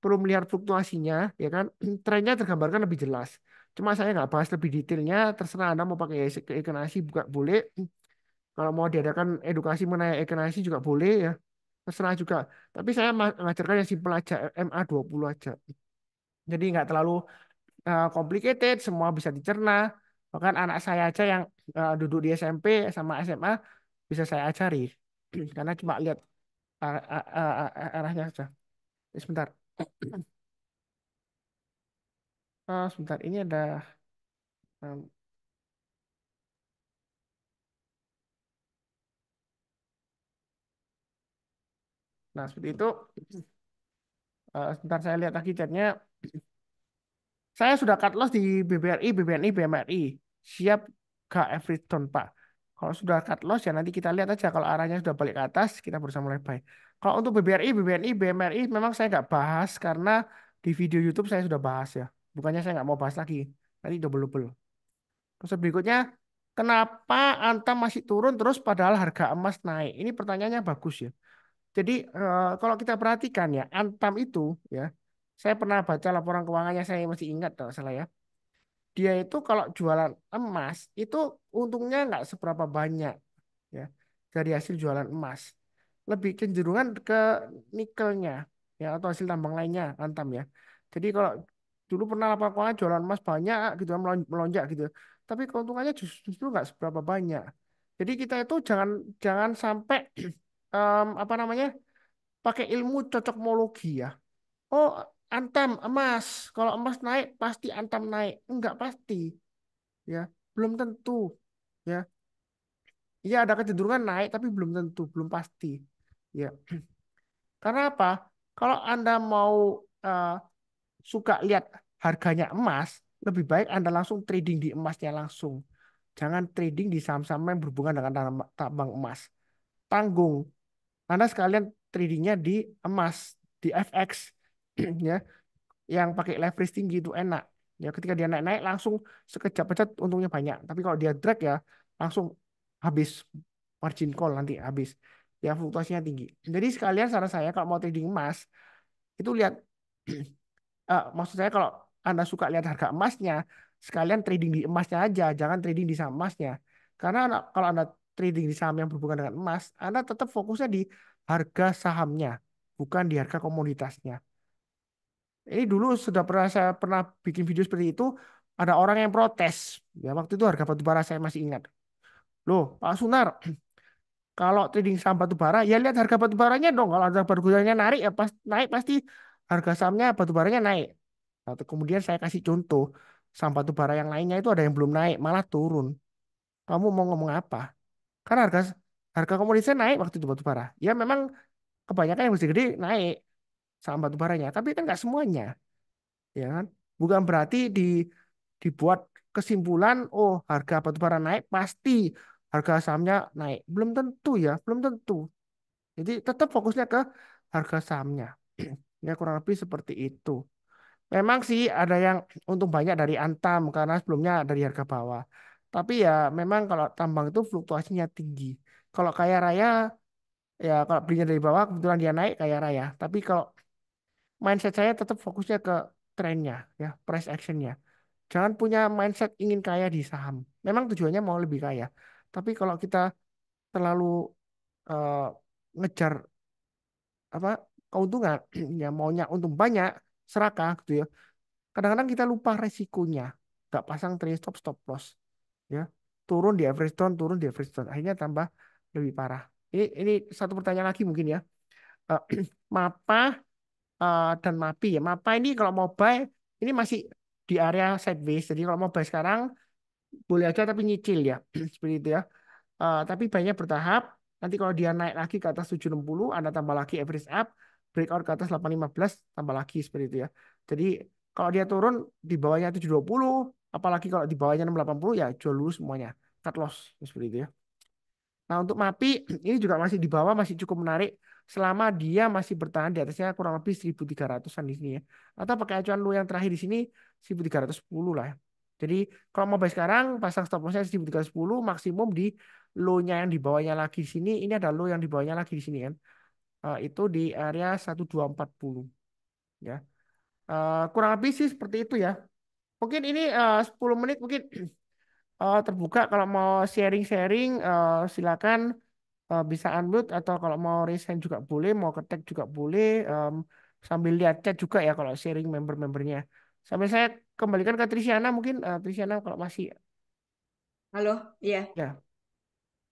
S1: perlu melihat fluktuasinya, ya kan? Trennya tergambarkan lebih jelas. Cuma saya nggak bahas lebih detailnya, terserah Anda mau pakai Heiken ASI buka boleh. Kalau mau diadakan edukasi mengenai ekonomi juga boleh ya. Terserah juga. Tapi saya mengajarkan yang simpel aja, MA20 aja. Jadi nggak terlalu complicated, semua bisa dicerna. Bahkan anak saya aja yang duduk di SMP sama SMA bisa saya ajari. Karena cuma lihat arahnya saja. Sebentar. Sebentar, ini ada em, nah seperti itu. Sebentar saya lihat lagi chatnya. Saya sudah cut loss di BBRI, BBNI, BMRI. Siap ke Everton, Pak. Kalau sudah cut loss ya nanti kita lihat aja. Kalau arahnya sudah balik ke atas, kita berusaha mulai buy. Kalau untuk BBRI, BBNI, BMRI memang saya nggak bahas karena di video YouTube saya sudah bahas ya. Bukannya saya nggak mau bahas lagi. Nanti double-double. Terus berikutnya, kenapa Antam masih turun terus padahal harga emas naik? Ini pertanyaannya bagus ya. Jadi kalau kita perhatikan ya, Antam itu ya, saya pernah baca laporan keuangannya, saya masih ingat kalau salah ya. Dia itu kalau jualan emas itu untungnya nggak seberapa banyak ya dari hasil jualan emas. Lebih cenderungan ke nikelnya ya atau hasil tambang lainnya, Antam ya. Jadi kalau dulu pernah laporan keuangan jualan emas banyak gitu melonjak gitu. Tapi keuntungannya justru nggak seberapa banyak. Jadi kita itu jangan jangan sampai apa namanya pakai ilmu cocokmologi ya. Oh, Antam emas. Kalau emas naik pasti Antam naik. Enggak pasti, ya. Belum tentu, ya. Iya ada kecenderungan naik tapi belum tentu, belum pasti. Ya. Karena apa? Kalau Anda mau eh, suka lihat harganya emas, lebih baik Anda langsung trading di emasnya langsung. Jangan trading di saham-saham yang berhubungan dengan tambang emas. Tanggung. Anda sekalian tradingnya di emas, di FX, ya, yang pakai leverage tinggi itu enak. Ya, ketika dia naik-naik langsung sekejap pecat untungnya banyak. Tapi kalau dia drag ya langsung habis margin call nanti habis. Ya fluktuasinya tinggi. Jadi sekalian saran saya kalau mau trading emas itu lihat maksud saya kalau Anda suka lihat harga emasnya, sekalian trading di emasnya aja, jangan trading di saham emasnya. Karena kalau Anda trading di saham yang berhubungan dengan emas, Anda tetap fokusnya di harga sahamnya, bukan di harga komoditasnya. Ini dulu sudah pernah saya pernah bikin video seperti itu, ada orang yang protes. Ya waktu itu harga batu bara saya masih ingat. Loh, Pak Sunar, kalau trading saham batu bara, ya lihat harga batu baranya dong. Kalau harga batu baranya naik, ya pas naik pasti harga sahamnya batu baranya naik. Nah, kemudian saya kasih contoh, saham batu bara yang lainnya itu ada yang belum naik, malah turun. Kamu mau ngomong apa? Karena harga harga komoditasnya naik waktu itu batu bara. Ya memang kebanyakan yang masih gede naik saham batu baranya, tapi kan nggak semuanya, ya kan? Bukan berarti dibuat kesimpulan, oh harga batu bara naik pasti harga sahamnya naik. Belum tentu ya, belum tentu. Jadi tetap fokusnya ke harga sahamnya. Ya kurang lebih seperti itu. Memang sih ada yang untung banyak dari Antam karena sebelumnya dari harga bawah. Tapi ya memang kalau tambang itu fluktuasinya tinggi. Kalau kaya raya ya kalau belinya dari bawah kebetulan dia naik kaya raya. Tapi kalau mindset saya tetap fokusnya ke trennya ya, price actionnya. Jangan punya mindset ingin kaya di saham. Memang tujuannya mau lebih kaya. Tapi kalau kita terlalu eh, ngejar apa keuntungan, ya maunya untung banyak, serakah gitu ya. Kadang-kadang kita lupa resikonya, nggak pasang trade stop stop loss, ya turun di average down, turun di average down, akhirnya tambah lebih parah. Ini satu pertanyaan lagi mungkin ya. Eh, MAPA dan MAPI ya. MAPA ini kalau mau buy ini masih di area sideways. Jadi kalau mau buy sekarang boleh aja tapi nyicil ya, seperti itu ya. Tapi banyak bertahap. Nanti kalau dia naik lagi ke atas 760, Anda tambah lagi average up, breakout ke atas 815, tambah lagi seperti itu ya. Jadi kalau dia turun di bawahnya 720, apalagi kalau di bawahnya 680 ya jual dulu semuanya. Cut loss seperti itu ya. Nah, untuk MAPI ini juga masih di bawah, masih cukup menarik selama dia masih bertahan di atasnya kurang lebih 1300-an di sini ya. Atau pakai acuan lu yang terakhir di sini 1310 lah ya. Jadi kalau mau buy sekarang pasang stop lossnya 1310 maksimum di low-nya yang di bawahnya lagi di sini. Ini ada low yang di bawahnya lagi di sini kan. Itu di area 1240 ya. Kurang lebih sih seperti itu ya. Mungkin ini 10 menit mungkin terbuka kalau mau sharing-sharing silakan bisa unmute atau kalau mau resign juga boleh, mau ketek juga boleh sambil lihat chat juga ya kalau sharing member-membernya. Sampai saya kembalikan ke Trisiana mungkin Trisiana kalau masih
S3: Halo, iya.
S1: ya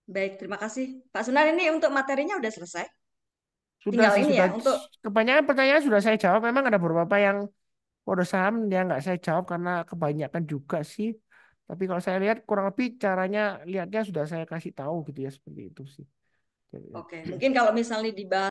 S3: Baik, terima kasih. Pak Sunar, ini untuk materinya udah selesai.
S1: sudah
S3: Tinggal
S1: sih
S3: ini
S1: sudah
S3: ya, untuk
S1: kebanyakan pertanyaan sudah saya jawab. Memang ada beberapa yang kode saham yang nggak saya jawab karena kebanyakan juga sih. Tapi kalau saya lihat kurang lebih caranya lihatnya sudah saya kasih tahu gitu ya seperti itu sih. Jadi,
S3: oke. Mungkin kalau misalnya dibahas